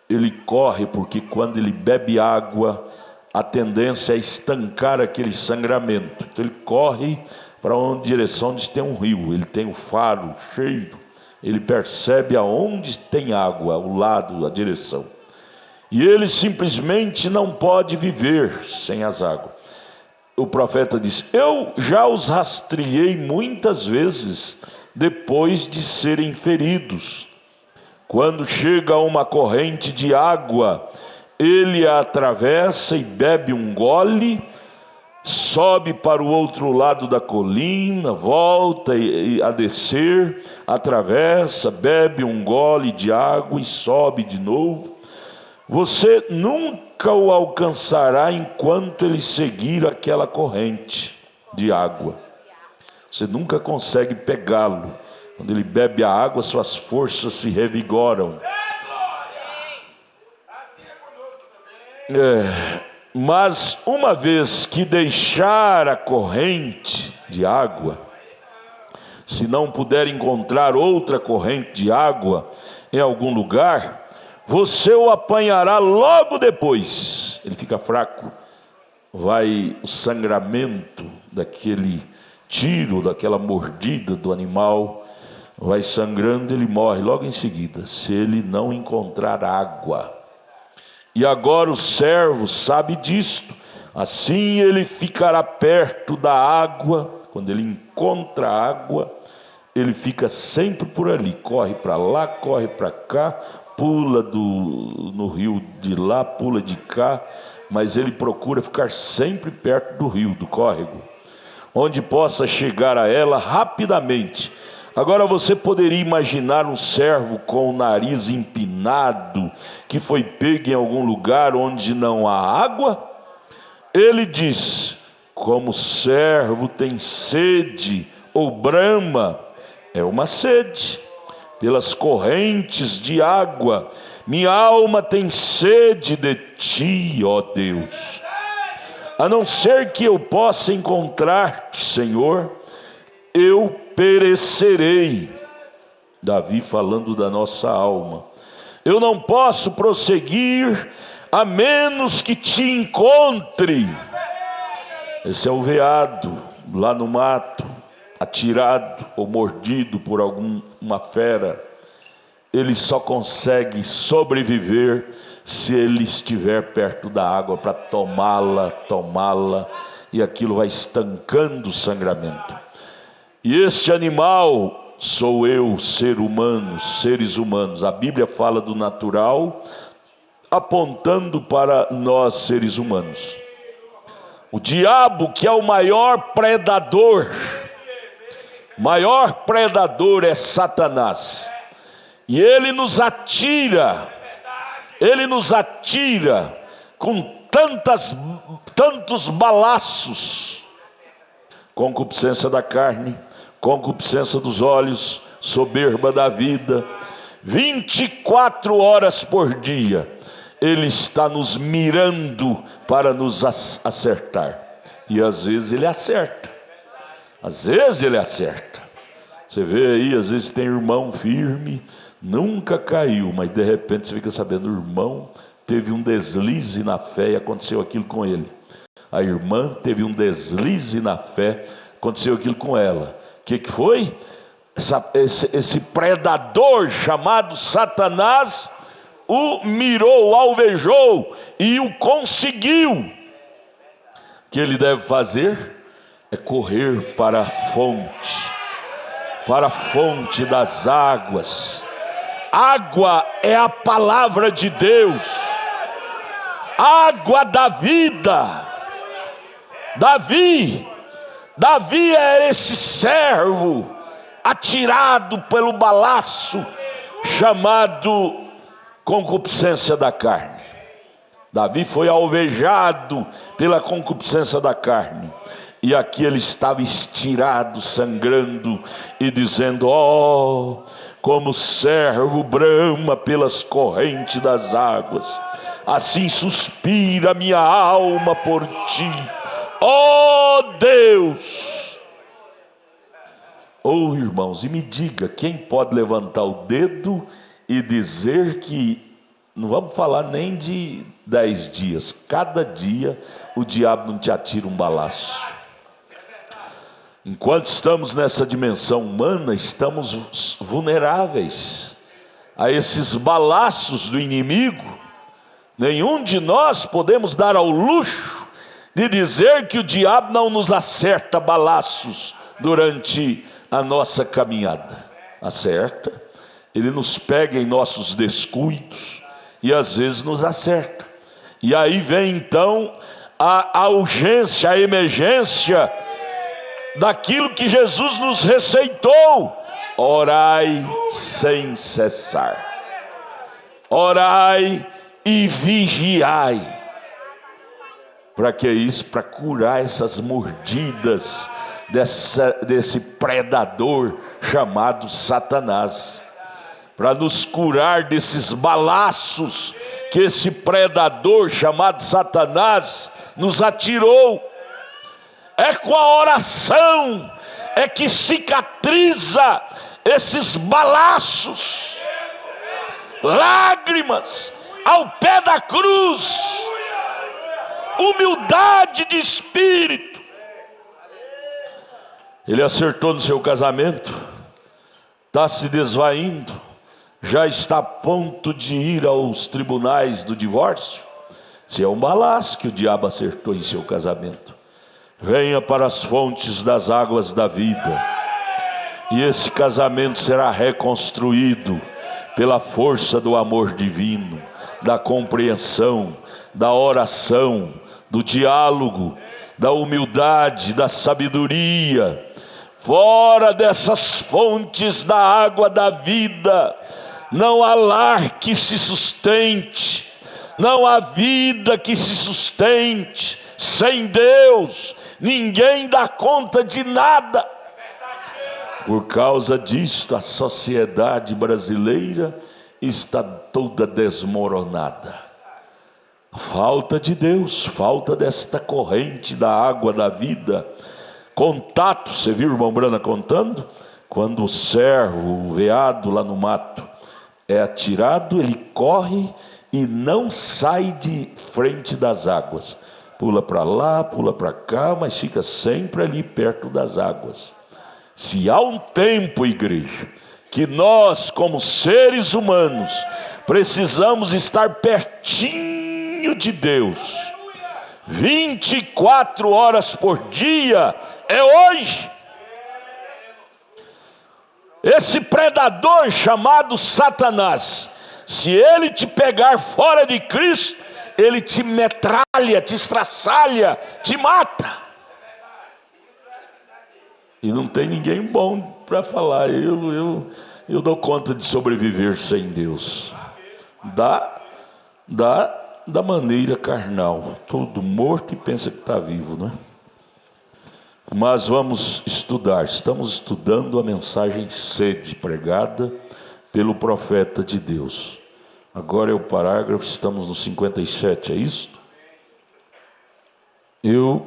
ele corre, porque quando ele bebe água, a tendência é estancar aquele sangramento. Então ele corre para uma direção onde tem um rio, ele tem o faro cheio, ele percebe aonde tem água, o lado, a direção. E ele simplesmente não pode viver sem as águas. o profeta disse: eu já os rastreei muitas vezes depois de serem feridos. Quando chega a uma corrente de água, ele a atravessa e bebe um gole, sobe para o outro lado da colina, volta a descer, atravessa, bebe um gole de água e sobe de novo. Você nunca o alcançará enquanto ele seguir aquela corrente de água. Você nunca consegue pegá-lo. Quando ele bebe a água, suas forças se revigoram. Mas uma vez que deixar a corrente de água, se não puder encontrar outra corrente de água em algum lugar, você o apanhará logo depois. Ele fica fraco, vai o sangramento daquele tiro, daquela mordida do animal, vai sangrando, ele morre logo em seguida, se ele não encontrar água. E agora o servo sabe disto, assim ele ficará perto da água. Quando ele encontra água, ele fica sempre por ali, corre para lá, corre para cá, pula no rio de lá, pula de cá, mas ele procura ficar sempre perto do rio, do córrego, onde possa chegar a ela rapidamente. Agora você poderia imaginar um servo com o nariz empinado, que foi pego em algum lugar onde não há água? Ele diz: como o servo tem sede ou brama, é uma sede pelas correntes de água, minha alma tem sede de ti, ó Deus. A não ser que eu possa encontrar-te, Senhor, eu perecerei. Davi falando da nossa alma. Eu não posso prosseguir a menos que te encontre. Esse é o veado lá no mato, atirado ou mordido por alguma fera. Ele só consegue sobreviver se ele estiver perto da água para tomá-la, e aquilo vai estancando o sangramento. E este animal sou eu, ser humano, seres humanos. A Bíblia fala do natural, apontando para nós, seres humanos. O diabo, que é o maior predador é Satanás. E ele nos atira com tantos balaços: concupiscência da carne, concupiscência dos olhos, soberba da vida. 24 horas por dia ele está nos mirando para nos acertar. E às vezes ele acerta. Você vê aí, às vezes tem irmão firme, nunca caiu, mas de repente você fica sabendo: o irmão teve um deslize na fé e aconteceu aquilo com ele. A irmã teve um deslize na fé, aconteceu aquilo com ela. O que foi? Esse predador chamado Satanás o mirou, o alvejou e o conseguiu. O que ele deve fazer é correr para a fonte das águas. Água é a palavra de Deus, água da vida. Davi é esse servo atirado pelo balaço chamado concupiscência da carne. Davi foi alvejado pela concupiscência da carne, e aqui ele estava estirado, sangrando e dizendo: ó, como o servo brama pelas correntes das águas, assim suspira minha alma por ti, ó Deus. Oh, irmãos, e me diga, quem pode levantar o dedo e dizer que, não vamos falar nem de 10 dias, cada dia o diabo não te atira um balaço? Enquanto estamos nessa dimensão humana, estamos vulneráveis a esses balaços do inimigo. Nenhum de nós podemos dar ao luxo de dizer que o diabo não nos acerta balaços durante a nossa caminhada. Acerta, ele nos pega em nossos descuidos e às vezes nos acerta. E aí vem então a urgência, a emergência daquilo que Jesus nos receitou: orai sem cessar, orai e vigiai. Para que isso? Para curar essas mordidas desse predador chamado Satanás, para nos curar desses balaços que esse predador chamado Satanás nos atirou. É com a oração é que cicatriza esses balaços. Lágrimas ao pé da cruz, humildade de espírito. Ele acertou no seu casamento, está se desvaindo, já está a ponto de ir aos tribunais do divórcio. Se é um balaço que o diabo acertou em seu casamento, venha para as fontes das águas da vida, e esse casamento será reconstruído pela força do amor divino, da compreensão, da oração, do diálogo, da humildade, da sabedoria. Fora dessas fontes da água da vida, não há lar que se sustente, não há vida que se sustente. Sem Deus, ninguém dá conta de nada. Por causa disto, a sociedade brasileira está toda desmoronada. Falta de Deus, falta desta corrente da água da vida. Contato, você viu o irmão Brana contando? Quando o cervo, o veado lá no mato é atirado, ele corre e não sai de frente das águas. Pula para lá, pula para cá, mas fica sempre ali perto das águas. Se há um tempo, igreja, que nós como seres humanos precisamos estar pertinho de Deus, 24 horas por dia, é hoje. Esse predador chamado Satanás, se ele te pegar fora de Cristo, ele te metralha, te estraçalha, te mata. E não tem ninguém bom para falar: eu dou conta de sobreviver sem Deus. Da maneira carnal, todo morto e pensa que está vivo, né? Mas vamos estudar, estamos estudando a mensagem sede pregada pelo profeta de Deus. Agora é o parágrafo, estamos no 57, é isso? Ele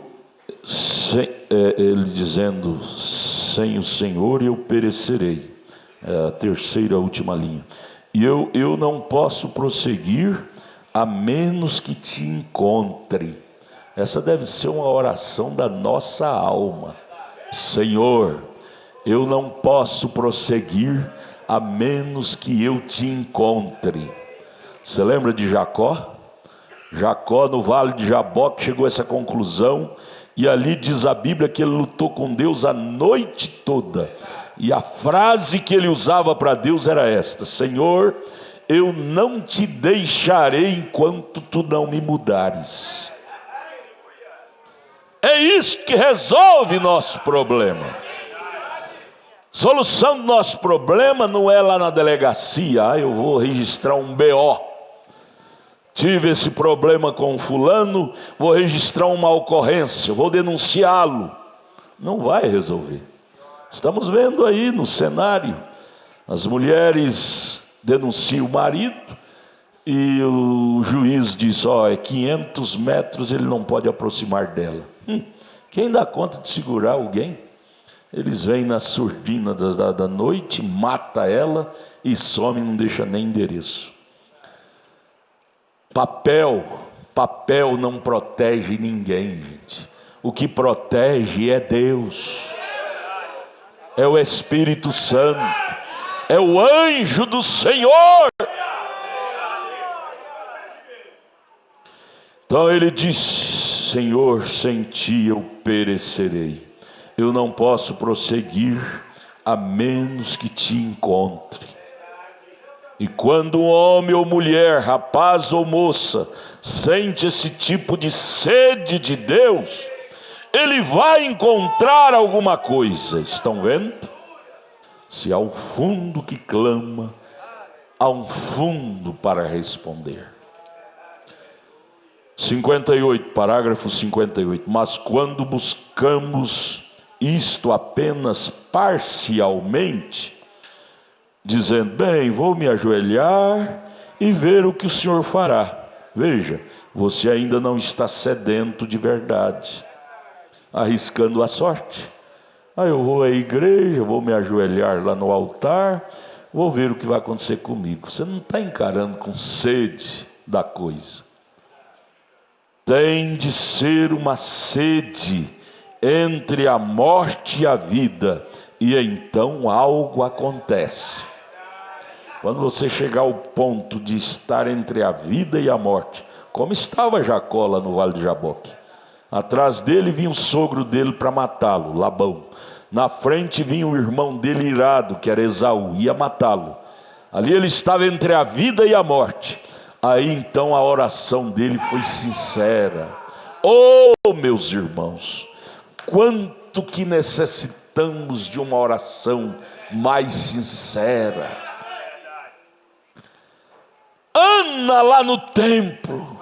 dizendo: sem o Senhor eu perecerei. É a terceira, última linha. E eu não posso prosseguir a menos que te encontre. Essa deve ser uma oração da nossa alma. Senhor, eu não posso prosseguir a menos que eu te encontre. Você lembra de Jacó? Jacó no vale de Jaboque chegou a essa conclusão, e ali diz a Bíblia que ele lutou com Deus a noite toda, e a frase que ele usava para Deus era esta: Senhor, eu não te deixarei enquanto tu não me mudares. É isso que resolve nosso problema. Solução do nosso problema não é lá na delegacia: eu vou registrar um BO, tive esse problema com fulano, vou registrar uma ocorrência, vou denunciá-lo. Não vai resolver. Estamos vendo aí no cenário, as mulheres denunciam o marido e o juiz diz: é 500 metros, ele não pode aproximar dela. Quem dá conta de segurar alguém? Eles vêm na surdina da noite, mata ela e some, não deixa nem endereço. Papel não protege ninguém, gente. O que protege é Deus, é o Espírito Santo, é o anjo do Senhor. Então ele diz: Senhor, sem ti eu perecerei. Eu não posso prosseguir a menos que te encontre. E quando um homem ou mulher, rapaz ou moça, sente esse tipo de sede de Deus, ele vai encontrar alguma coisa. Estão vendo? Se há um fundo que clama, há um fundo para responder. 58, parágrafo 58. Mas quando buscamos isto apenas parcialmente, dizendo, bem, vou me ajoelhar e ver o que o Senhor fará. Veja, você ainda não está sedento de verdade, arriscando a sorte. Eu vou à igreja, vou me ajoelhar lá no altar, vou ver o que vai acontecer comigo. Você não está encarando com sede da coisa. Tem de ser uma sede entre a morte e a vida, e então algo acontece. Quando você chegar ao ponto de estar entre a vida e a morte, como estava Jacó lá no Vale de Jaboque, atrás dele vinha o sogro dele para matá-lo, Labão. Na frente vinha o irmão dele irado, que era Esaú, ia matá-lo. Ali ele estava entre a vida e a morte. Aí então a oração dele foi sincera. Oh, meus irmãos, quanto que necessitamos de uma oração mais sincera. Ana lá no templo,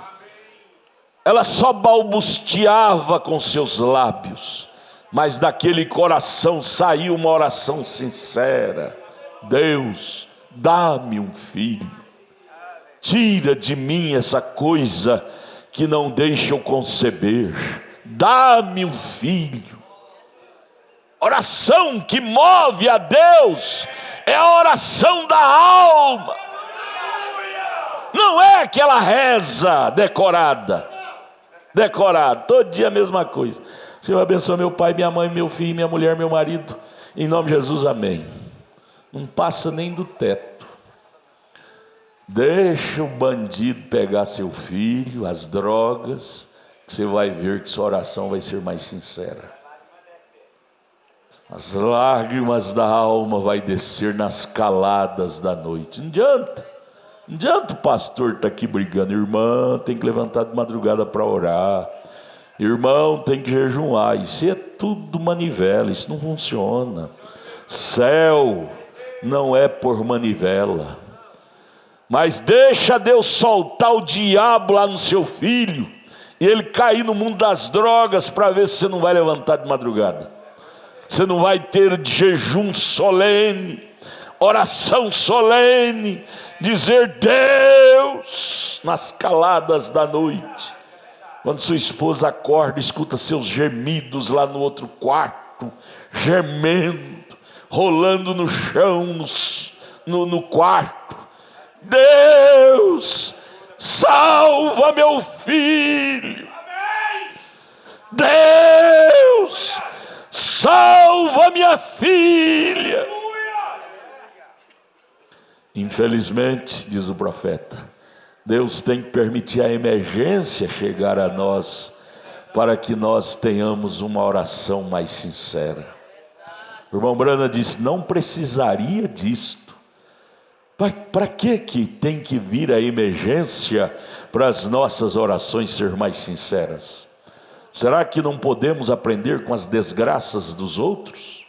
ela só balbuciava com seus lábios, mas daquele coração saiu uma oração sincera. Deus, dá-me um filho. Tira de mim essa coisa que não deixa eu conceber. Dá-me um filho. Oração que move a Deus é a oração da alma. Não é aquela reza decorada. Todo dia a mesma coisa. Senhor, abençoa meu pai, minha mãe, meu filho, minha mulher, meu marido. Em nome de Jesus, amém. Não passa nem do teto. Deixa o bandido pegar seu filho, as drogas, que você vai ver que sua oração vai ser mais sincera. As lágrimas da alma vai descer nas caladas da noite. Não adianta o pastor estar aqui brigando. Irmão, tem que levantar de madrugada para orar. Irmão, tem que jejuar. Isso é tudo manivela, isso não funciona. Céu não é por manivela. Mas deixa Deus soltar o diabo lá no seu filho, e ele cair no mundo das drogas, para ver se você não vai levantar de madrugada. Você não vai ter jejum solene, oração solene, dizer Deus nas caladas da noite. Quando sua esposa acorda, escuta seus gemidos lá no outro quarto, gemendo, rolando no chão, no quarto. Deus, salva meu filho. Deus, salva minha filha. Infelizmente, diz o profeta, Deus tem que permitir a emergência chegar a nós, para que nós tenhamos uma oração mais sincera. O irmão Brana disse, não precisaria disto. Para que tem que vir a emergência para as nossas orações ser mais sinceras? Será que não podemos aprender com as desgraças dos outros?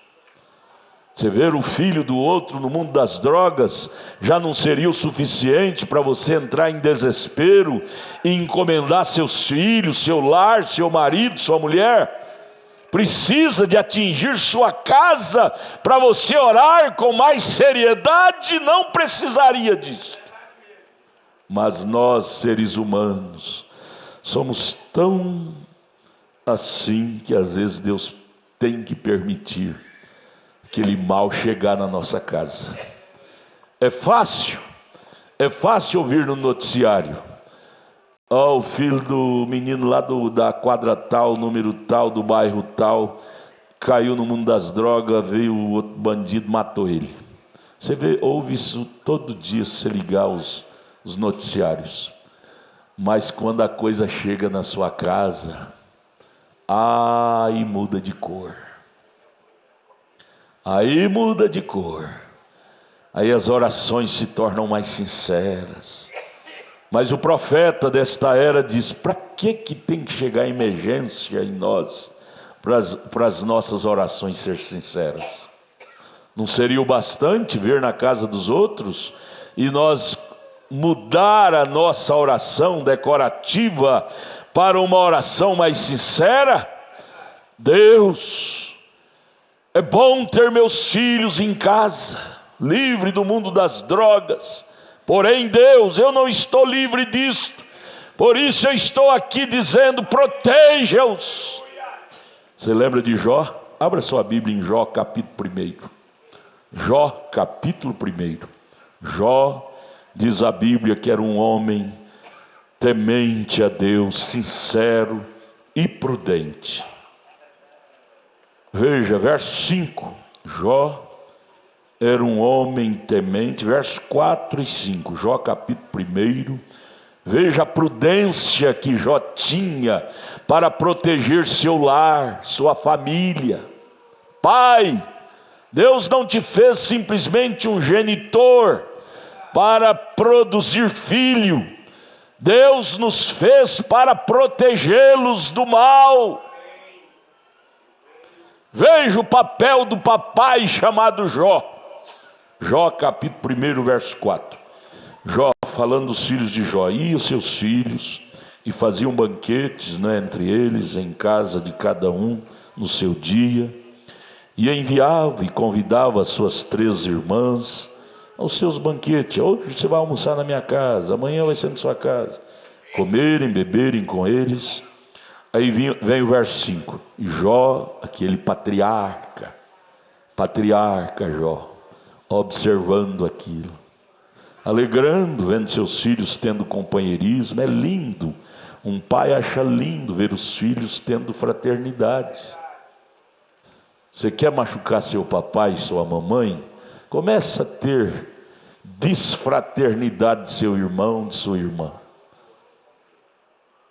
Você ver o filho do outro no mundo das drogas já não seria o suficiente para você entrar em desespero e encomendar seus filhos, seu lar, seu marido, sua mulher? Precisa de atingir sua casa para você orar com mais seriedade? Não precisaria disso. Mas nós, seres humanos, somos tão assim que às vezes Deus tem que permitir aquele mal chegar na nossa casa. É fácil ouvir no noticiário, o filho do menino lá da quadra tal, número tal, do bairro tal, caiu no mundo das drogas, veio o outro bandido, matou ele. Você ouve isso todo dia, se você ligar os noticiários. Mas quando a coisa chega na sua casa, aí muda de cor. Aí muda de cor. Aí as orações se tornam mais sinceras. Mas o profeta desta era diz: para que tem que chegar a emergência em nós para as nossas orações ser sinceras? Não seria o bastante ver na casa dos outros e nós mudar a nossa oração decorativa para uma oração mais sincera? Deus, é bom ter meus filhos em casa, livre do mundo das drogas. Porém, Deus, eu não estou livre disto. Por isso eu estou aqui dizendo: proteja-os. Você lembra de Jó? Abra sua Bíblia em Jó capítulo 1. Jó capítulo 1. Jó, diz a Bíblia, que era um homem temente a Deus, sincero e prudente. Veja, verso 5. Jó era um homem temente, versos 4 e 5, Jó capítulo 1. Veja a prudência que Jó tinha para proteger seu lar, sua família. Pai, Deus não te fez simplesmente um genitor para produzir filho. Deus nos fez para protegê-los do mal. Veja o papel do papai chamado Jó. Jó capítulo 1, verso 4. Jó falando dos filhos de Jó: e os seus filhos, e faziam banquetes, entre eles, em casa de cada um, no seu dia, e enviava e convidava as suas 3 irmãs aos seus banquetes. Hoje você vai almoçar na minha casa, amanhã vai ser na sua casa. Comerem, beberem com eles. Aí vem o verso 5. E Jó, aquele patriarca Jó, observando aquilo, alegrando, vendo seus filhos tendo companheirismo. É lindo, um pai acha lindo ver os filhos tendo fraternidade. Você quer machucar seu papai, sua mamãe? Começa a ter desfraternidade de seu irmão, de sua irmã.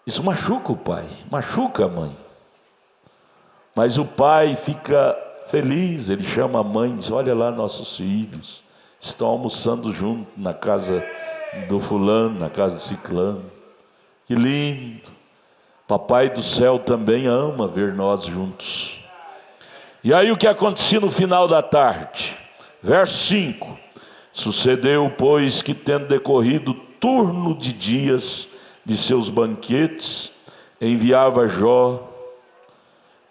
Isso machuca o pai, machuca a mãe. Mas o pai fica feliz, ele chama a mãe e diz: olha lá, nossos filhos estão almoçando junto na casa do fulano, na casa do ciclano. Que lindo! Papai do céu também ama ver nós juntos. E aí o que acontecia no final da tarde? Verso 5. Sucedeu, pois, que tendo decorrido turno de dias de seus banquetes, enviava Jó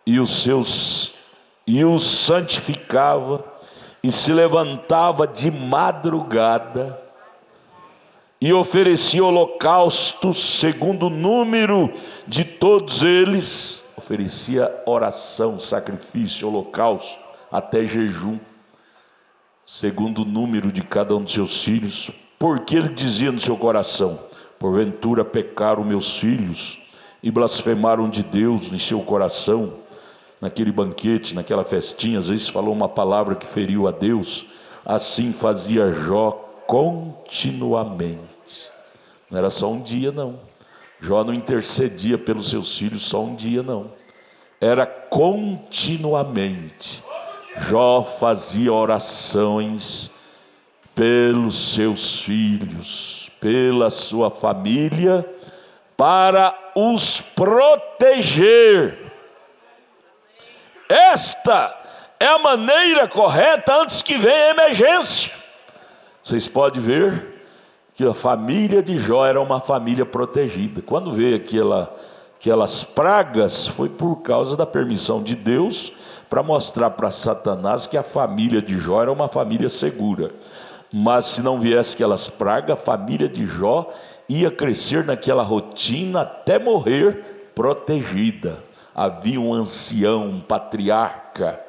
e os santificava, e se levantava de madrugada e oferecia holocaustos segundo o número de todos eles. Oferecia oração, sacrifício, holocausto, até jejum, segundo o número de cada um de seus filhos. Porque ele dizia no seu coração: porventura pecaram meus filhos e blasfemaram de Deus em seu coração. Naquele banquete, naquela festinha, às vezes falou uma palavra que feriu a Deus. Assim fazia Jó continuamente. Não era só um dia, não. Jó não intercedia pelos seus filhos só um dia, não. Era continuamente. Jó fazia orações pelos seus filhos, pela sua família, para os proteger. Esta é a maneira correta antes que venha a emergência. Vocês podem ver que a família de Jó era uma família protegida. Quando veio aquelas pragas, foi por causa da permissão de Deus, para mostrar para Satanás que a família de Jó era uma família segura. Mas se não viesse aquelas pragas, a família de Jó ia crescer naquela rotina até morrer protegida. Havia um ancião, um patriarca,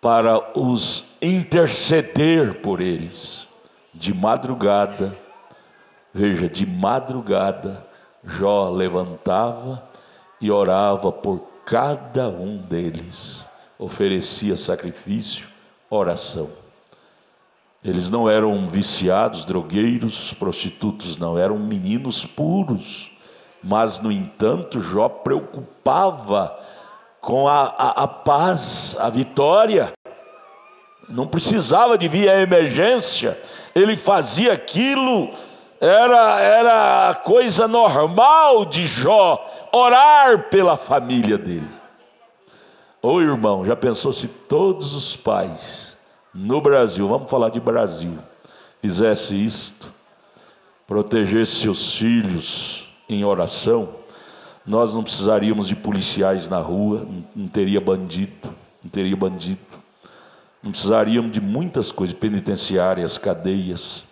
para os interceder por eles. De madrugada, veja, de madrugada, Jó levantava e orava por cada um deles. Oferecia sacrifício, oração. Eles não eram viciados, drogueiros, prostitutos, não. Eram meninos puros, Mas, no entanto, Jó preocupava com a paz, a vitória. Não precisava de vir a emergência. Ele fazia aquilo, era coisa normal de Jó, orar pela família dele. Ô irmão, já pensou se todos os pais no Brasil, vamos falar de Brasil, fizesse isto, protegesse seus filhos em oração? Nós não precisaríamos de policiais na rua, não teria bandido, não precisaríamos de muitas coisas, penitenciárias, cadeias.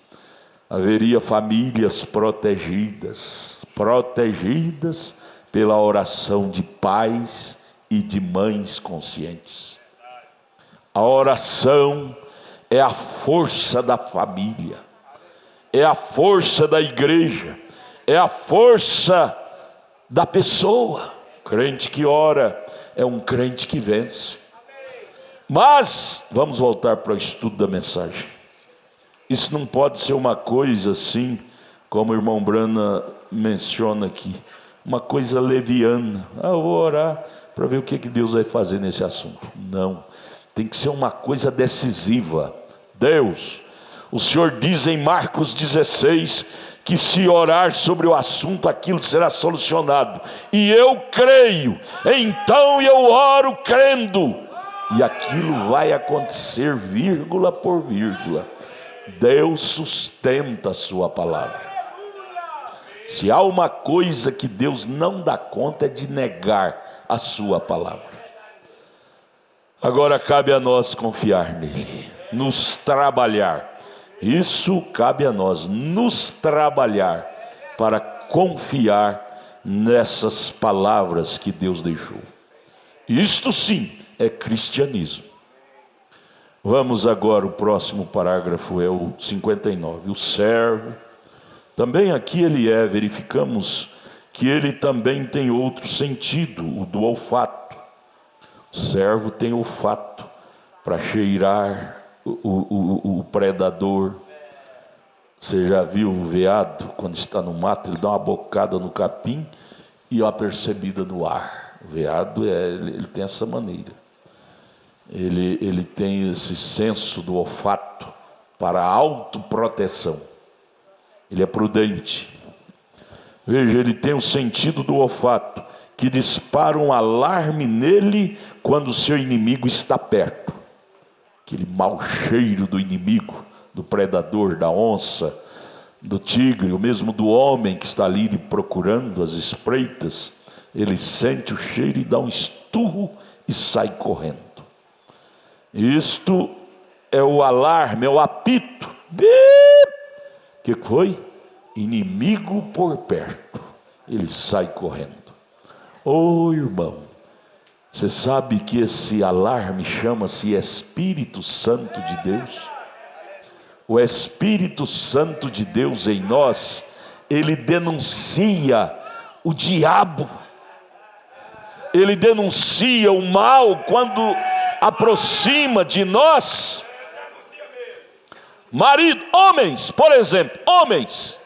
Haveria famílias protegidas pela oração de pais e de mães conscientes. A oração é a força da família, é a força da igreja, é a força da pessoa. Crente que ora é um crente que vence. Mas vamos voltar para o estudo da mensagem. Isso não pode ser uma coisa assim, como o irmão Brana menciona aqui, uma coisa leviana. Eu vou orar para ver o que Deus vai fazer nesse assunto. Não, tem que ser uma coisa decisiva. Deus, o Senhor diz em Marcos 16, que se orar sobre o assunto, aquilo será solucionado. E eu creio, então eu oro crendo, e aquilo vai acontecer vírgula por vírgula. Deus sustenta a sua palavra. Se há uma coisa que Deus não dá conta, é de negar a sua palavra. Agora cabe a nós confiar nele, nos trabalhar. Isso cabe a nós, nos trabalhar para confiar nessas palavras que Deus deixou. Isto sim é cristianismo. Vamos agora, o próximo parágrafo é o 59. O servo, também aqui verificamos que ele também tem outro sentido, o do olfato. O servo tem olfato para cheirar o predador. Você já viu o veado, quando está no mato, ele dá uma bocada no capim e uma percebida no ar. O veado, ele tem essa maneira. Ele tem esse senso do olfato para a autoproteção. Ele é prudente. Veja, ele tem o sentido do olfato, que dispara um alarme nele quando o seu inimigo está perto. Aquele mau cheiro do inimigo, do predador, da onça, do tigre, ou mesmo do homem que está ali procurando as espreitas. Ele sente o cheiro e dá um esturro e sai correndo. Isto é o alarme, é o apito. O que foi? Inimigo por perto. Ele sai correndo. Ô irmão, você sabe que esse alarme chama-se Espírito Santo de Deus? O Espírito Santo de Deus em nós, ele denuncia o diabo. Ele denuncia o mal quando aproxima de nós. Marido, homens, por exemplo, homens,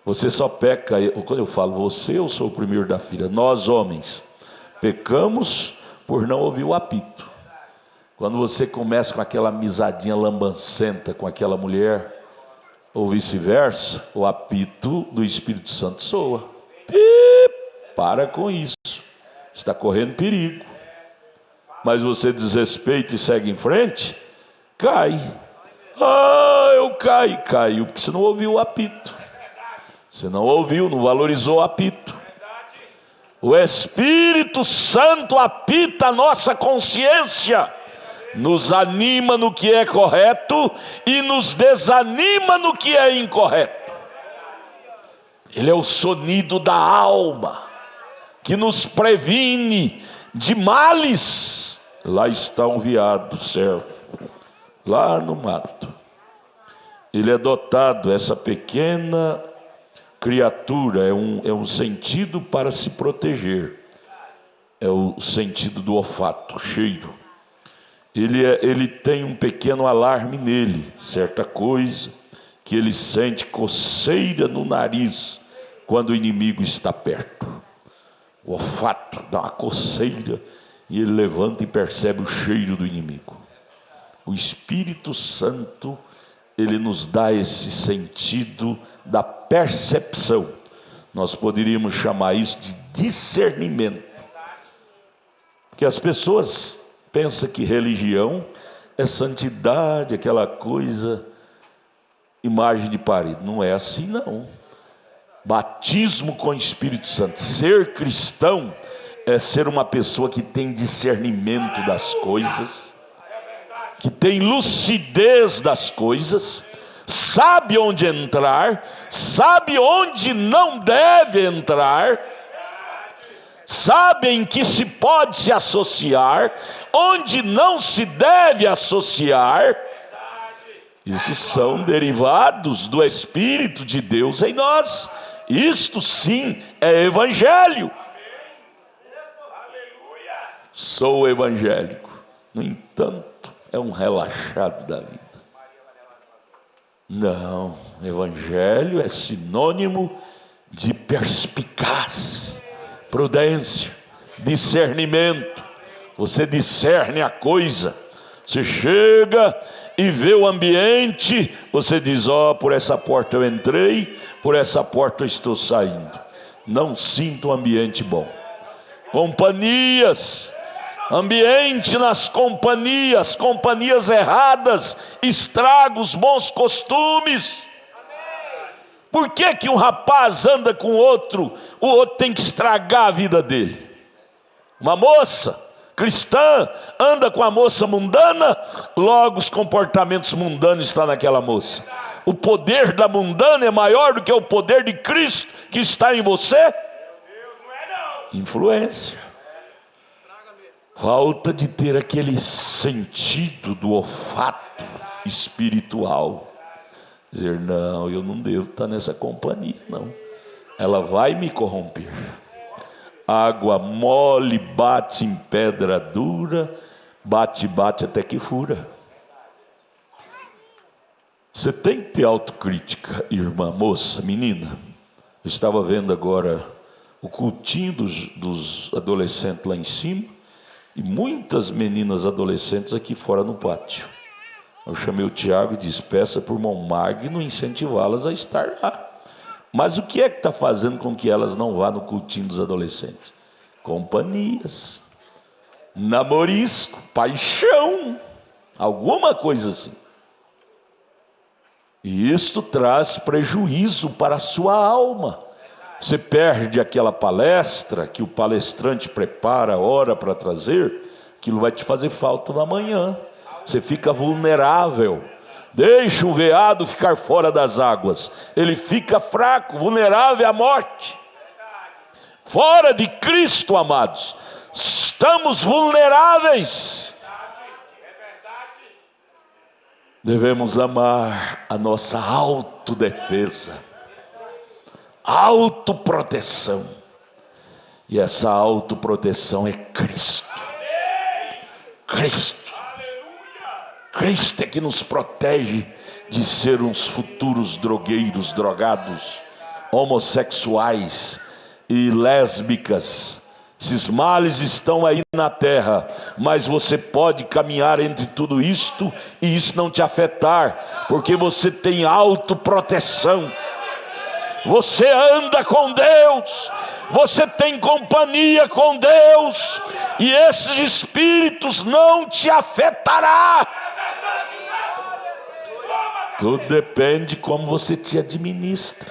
você só peca, quando eu falo você, eu sou o primeiro da fila. Nós homens pecamos por não ouvir o apito. Quando você começa com aquela amizadinha lambancenta com aquela mulher, ou vice-versa, o apito do Espírito Santo soa. Para com isso, está correndo perigo. Mas você desrespeita e segue em frente, cai. Eu caiu, porque você não ouviu o apito. Você não ouviu, não valorizou o apito. O Espírito Santo apita a nossa consciência, nos anima no que é correto e nos desanima no que é incorreto. Ele é o sonido da alma, que nos previne de males. Lá está um veado, servo, lá no mato. Ele é dotado, essa pequena criatura, é um sentido para se proteger. É o sentido do olfato, o cheiro. Ele tem um pequeno alarme nele, certa coisa que ele sente coceira no nariz quando o inimigo está perto. O olfato dá uma coceira e ele levanta e percebe o cheiro do inimigo. O Espírito Santo, ele nos dá esse sentido da percepção. Nós poderíamos chamar isso de discernimento. Porque as pessoas pensam que religião é santidade, aquela coisa, imagem de parede. Não é assim, não. Batismo com o Espírito Santo. Ser cristão é ser uma pessoa que tem discernimento das coisas, que tem lucidez das coisas, sabe onde entrar, sabe onde não deve entrar, sabe em que se pode se associar, onde não se deve associar. Isso são derivados do Espírito de Deus em nós. Isto sim é evangelho. Sou evangélico, no entanto, é um relaxado da vida. Não, evangelho é sinônimo de perspicaz, prudência, discernimento. Você discerne a coisa. Você chega e vê o ambiente, você diz: ó, por essa porta eu entrei, por essa porta eu estou saindo. Não sinto um ambiente bom. Companhias, ambiente nas companhias, companhias erradas, estraga os bons costumes. Por que que um rapaz anda com o outro tem que estragar a vida dele? Uma moça cristã anda com a moça mundana, logo os comportamentos mundanos estão naquela moça. O poder da mundana é maior do que o poder de Cristo que está em você? Influência. Falta de ter aquele sentido do olfato espiritual. Dizer: não, eu não devo estar nessa companhia, não. Ela vai me corromper. Água mole bate em pedra dura, bate até que fura. Você tem que ter autocrítica, irmã, moça, menina. Eu estava vendo agora o cultinho dos adolescentes lá em cima, e muitas meninas adolescentes aqui fora no pátio. Eu chamei o Tiago e disse: peça por irmão Magno incentivá-las a estar lá. Mas o que é que está fazendo com que elas não vá no cultinho dos adolescentes? Companhias, namorisco, paixão, alguma coisa assim. E isto traz prejuízo para a sua alma. Você perde aquela palestra que o palestrante prepara, ora para trazer, aquilo vai te fazer falta no amanhã. Você fica vulnerável. Deixa o veado ficar fora das águas, ele fica fraco, vulnerável à morte. Fora de Cristo, amados, estamos vulneráveis. Devemos amar a nossa autodefesa, autoproteção. E essa autoproteção é Cristo. Cristo. Cristo é que nos protege de ser uns futuros drogueiros, drogados, homossexuais e lésbicas. Esses males estão aí na terra, mas você pode caminhar entre tudo isto e isso não te afetar, porque você tem autoproteção. Você anda com Deus, você tem companhia com Deus, e esses espíritos não te afetará. Tudo depende de como você te administra.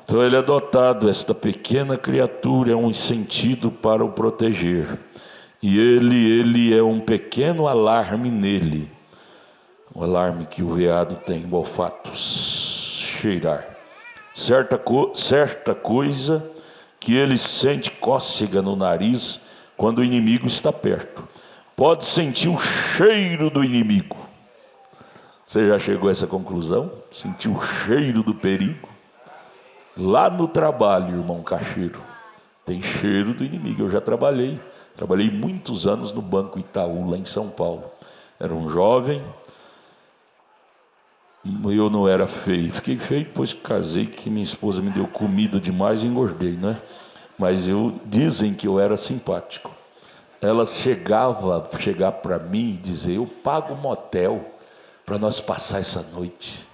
Então ele é dotado, esta pequena criatura é um sentido para o proteger. E ele é um pequeno alarme nele. O alarme que o veado tem, o olfato, cheirar. Certa coisa que ele sente cócega no nariz quando o inimigo está perto. Pode sentir o cheiro do inimigo. Você já chegou a essa conclusão? Sentiu o cheiro do perigo? Lá no trabalho, irmão Cacheiro, tem cheiro do inimigo. Eu já trabalhei muitos anos no Banco Itaú, lá em São Paulo. Era um jovem, Eu não era feio. Fiquei feio depois que casei, que minha esposa me deu comida demais e engordei, né? Mas dizem que eu era simpático. Ela chegava para mim e dizer: eu pago um motel para nós passar essa noite.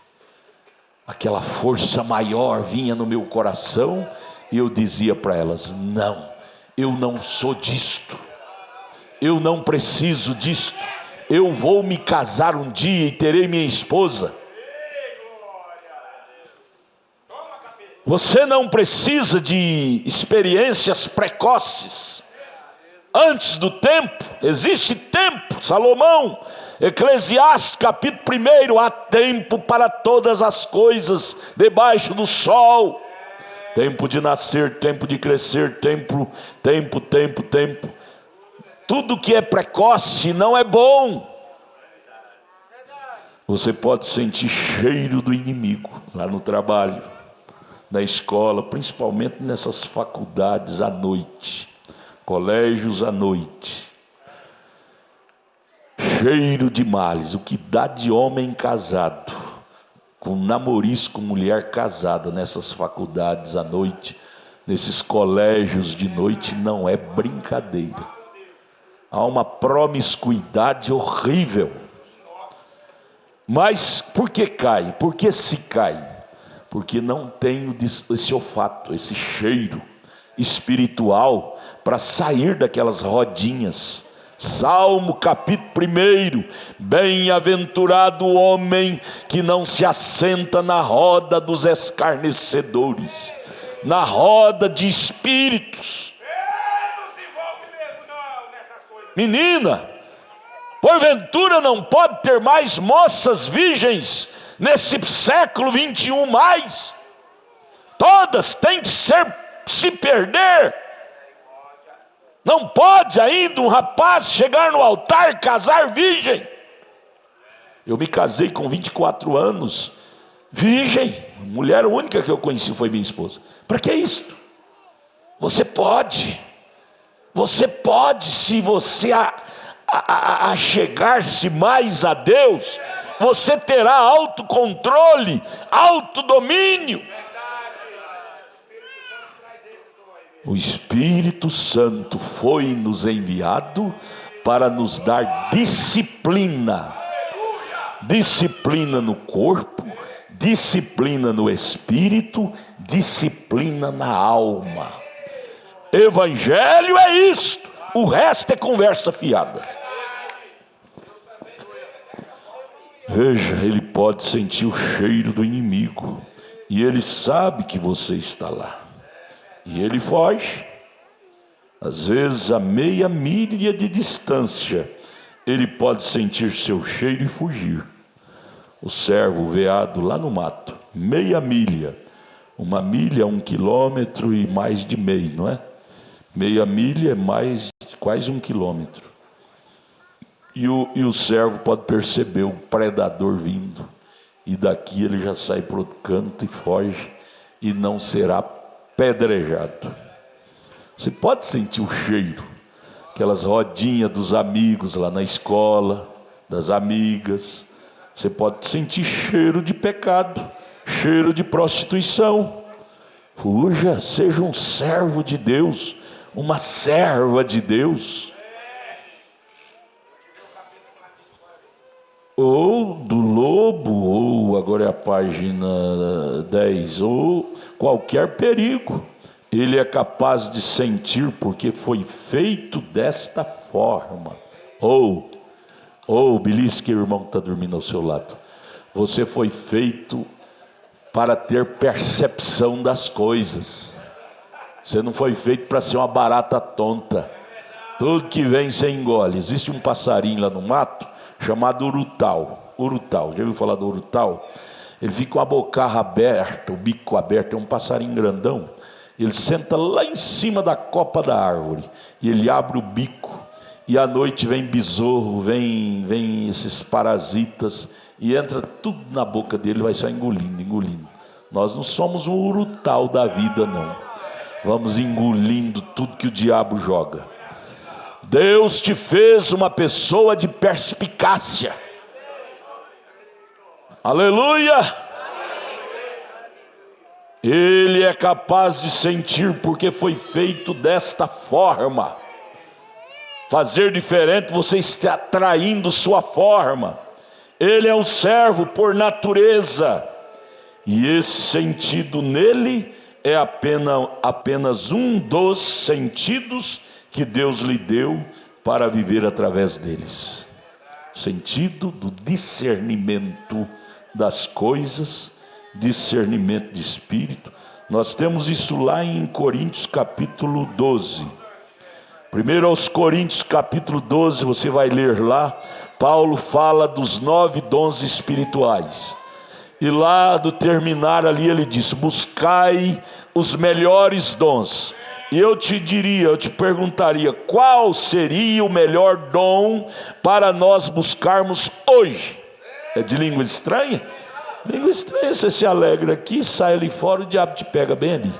Aquela força maior vinha no meu coração e eu dizia para elas: não, eu não sou disto, eu não preciso disto, eu vou me casar um dia e terei minha esposa. Você não precisa de experiências precoces, antes do tempo. Existe tempo. Salomão, Eclesiastes capítulo 1: há tempo para todas as coisas debaixo do sol. Tempo de nascer, tempo de crescer, tempo. Tudo que é precoce não é bom. Você pode sentir cheiro do inimigo lá no trabalho, na escola, principalmente nessas faculdades à noite, colégios à noite. Cheiro de males. O que dá de homem casado, com namoriço, com mulher casada nessas faculdades à noite, nesses colégios de noite, não é brincadeira. Há uma promiscuidade horrível. Mas por que cai? Por que se cai? Porque não tem esse olfato, esse cheiro espiritual para sair daquelas rodinhas. Salmo capítulo 1: bem-aventurado o homem que não se assenta na roda dos escarnecedores, na roda de espíritos. Menina, porventura não pode ter mais moças virgens nesse século 21 mais? Todas têm de se perder. Não pode ainda um rapaz chegar no altar, casar virgem. Eu me casei com 24 anos, virgem. A mulher única que eu conheci foi minha esposa. Para que isto? Você pode, se você chegar-se mais a Deus, você terá autocontrole, autodomínio. O Espírito Santo foi nos enviado para nos dar disciplina. Disciplina no corpo, disciplina no espírito, disciplina na alma. Evangelho é isto. O resto é conversa fiada. Veja, ele pode sentir o cheiro do inimigo, e ele sabe que você está lá, e ele foge. Às vezes a meia milha de distância ele pode sentir seu cheiro e fugir. O servo veado lá no mato, meia milha. Uma milha é 1 quilômetro e mais de meio, não é? Meia milha é mais, quase 1 quilômetro. E o servo pode perceber o predador vindo, e daqui ele já sai para outro canto e foge, e não será apedrejado. Você pode sentir o cheiro, aquelas rodinhas dos amigos lá na escola, das amigas. Você pode sentir cheiro de pecado, cheiro de prostituição. Fuja, seja um servo de Deus, uma serva de Deus. Ou do lobo, ou agora é a página 10, ou qualquer perigo, ele é capaz de sentir, porque foi feito desta forma. Ou belisque, irmão que está dormindo ao seu lado, você foi feito para ter percepção das coisas. Você não foi feito para ser uma barata tonta. Tudo que vem você engole. Existe um passarinho lá no mato chamado urutau. Já ouviu falar do urutau? Ele fica com a bocarra aberta, o bico aberto. É um passarinho grandão. Ele senta lá em cima da copa da árvore e ele abre o bico, e à noite vem besouro, vem esses parasitas, e entra tudo na boca dele, vai só engolindo. Nós não somos um urutau da vida, não. Vamos engolindo tudo que o diabo joga. Deus te fez uma pessoa de perspicácia. Aleluia! Ele é capaz de sentir porque foi feito desta forma. Fazer diferente, você está traindo sua forma. Ele é um servo por natureza. E esse sentido nele é apenas um dos sentidos que Deus lhe deu para viver através deles. Sentido do discernimento das coisas, discernimento de espírito. Nós temos isso lá em Coríntios capítulo 12. Primeiro aos Coríntios capítulo 12, você vai ler lá, Paulo fala dos 9 dons espirituais. E lá do terminar ali ele diz: buscai os melhores dons. E eu te perguntaria, qual seria o melhor dom para nós buscarmos hoje? É de língua estranha? Língua estranha, você se alegra aqui, sai ali fora, o diabo te pega bem ali.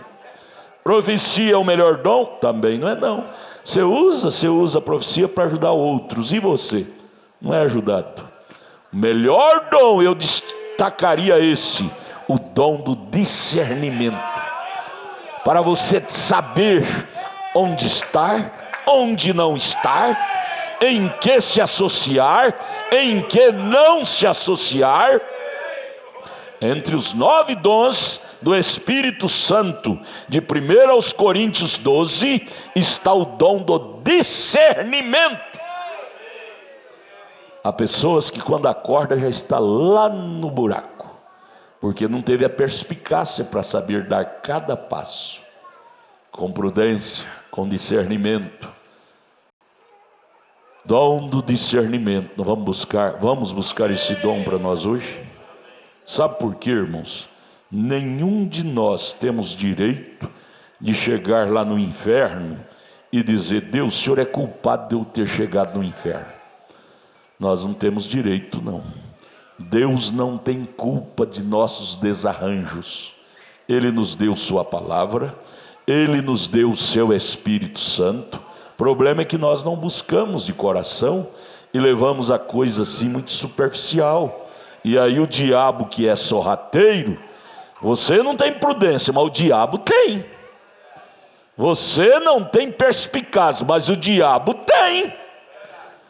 Profecia é o melhor dom? Também não é não. Você usa a profecia para ajudar outros, e você? Não é ajudado. O melhor dom, eu destacaria esse, o dom do discernimento. Para você saber onde estar, onde não estar, em que se associar, em que não se associar. Entre os 9 dons do Espírito Santo, de 1 aos Coríntios 12, está o dom do discernimento. Há pessoas que quando acorda já está lá no buraco, porque não teve a perspicácia para saber dar cada passo, com prudência, com discernimento. Dom do discernimento. Nós vamos buscar esse dom para nós hoje. Sabe por quê, irmãos? Nenhum de nós temos direito de chegar lá no inferno e dizer: Deus, o Senhor é culpado de eu ter chegado no inferno. Nós não temos direito, não. Deus não tem culpa de nossos desarranjos. Ele nos deu sua palavra, Ele nos deu o seu Espírito Santo. O problema é que nós não buscamos de coração e levamos a coisa assim muito superficial. E aí o diabo, que é sorrateiro, você não tem prudência, mas o diabo tem. Você não tem perspicácia, mas o diabo tem.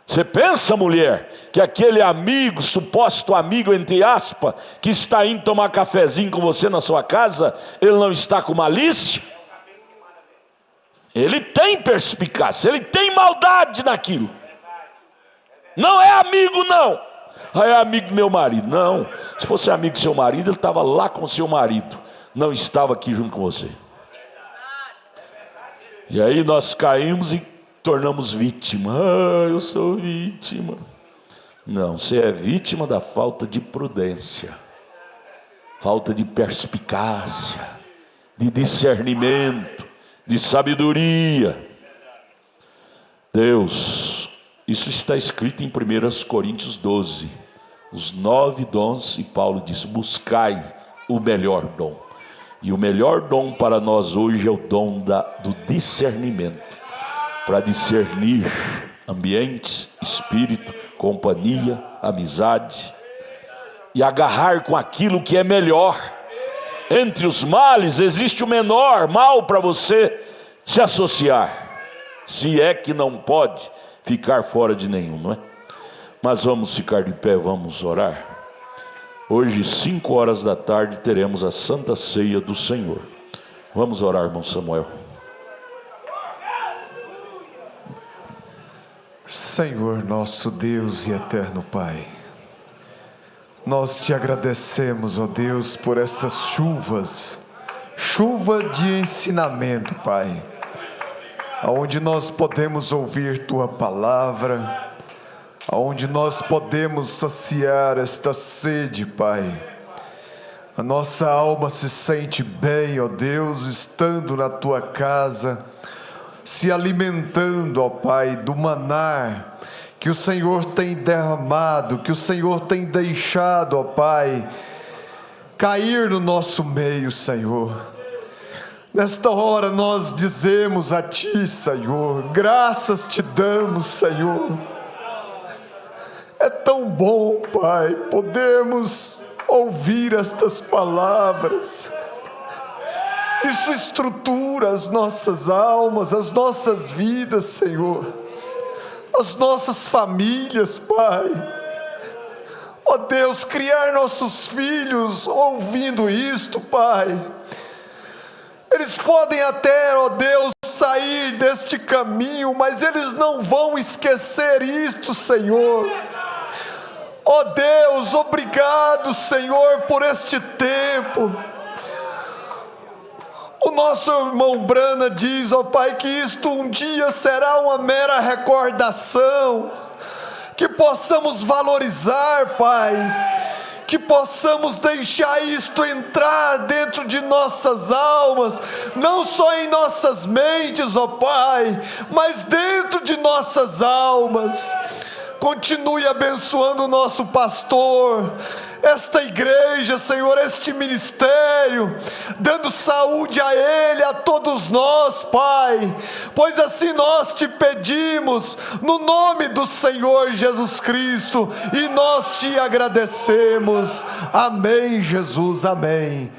Você pensa, mulher, que aquele amigo, suposto amigo entre aspas, que está indo tomar cafezinho com você na sua casa, ele não está com malícia? Ele tem perspicácia, ele tem maldade naquilo. Não é amigo, não. É amigo do meu marido. Não, se fosse amigo do seu marido, ele estava lá com o seu marido, não estava aqui junto com você. E aí nós caímos e tornamos vítima. Eu sou vítima. Não, você é vítima da falta de prudência, falta de perspicácia, de discernimento, de sabedoria. Deus, isso está escrito em 1 Coríntios 12, os 9 dons, e Paulo diz: buscai o melhor dom. E o melhor dom para nós hoje é o dom do discernimento, para discernir ambientes, espírito, companhia, amizade, e agarrar com aquilo que é melhor. Entre os males existe o menor mal para você se associar, se é que não pode ficar fora de nenhum, não é? Mas vamos ficar de pé, vamos orar. Hoje, 5 horas da tarde, teremos a Santa Ceia do Senhor. Vamos orar, irmão Samuel.
Senhor, nosso Deus e eterno Pai, nós te agradecemos, ó Deus, por essas chuvas, chuva de ensinamento, Pai, aonde nós podemos ouvir Tua palavra, aonde nós podemos saciar esta sede, Pai. A nossa alma se sente bem, ó Deus, estando na Tua casa, se alimentando, ó Pai, do maná que o Senhor tem derramado, que o Senhor tem deixado, ó Pai, cair no nosso meio, Senhor. Nesta hora nós dizemos a Ti, Senhor, graças te damos, Senhor. É tão bom, Pai, podermos ouvir estas palavras. Isso estrutura as nossas almas, as nossas vidas, Senhor, as nossas famílias, Pai. Ó Deus, criar nossos filhos ouvindo isto, Pai. Eles podem até, ó Deus, sair deste caminho, mas eles não vão esquecer isto, Senhor. Ó Deus, obrigado, Senhor, por este tempo. O nosso irmão Brana diz, ó Pai, que isto um dia será uma mera recordação, que possamos valorizar, Pai, que possamos deixar isto entrar dentro de nossas almas, não só em nossas mentes, ó Pai, mas dentro de nossas almas. Continue abençoando o nosso pastor, esta igreja, Senhor, este ministério, dando saúde a ele, a todos nós, Pai, pois assim nós te pedimos, no nome do Senhor Jesus Cristo, e nós te agradecemos. Amém, Jesus, amém.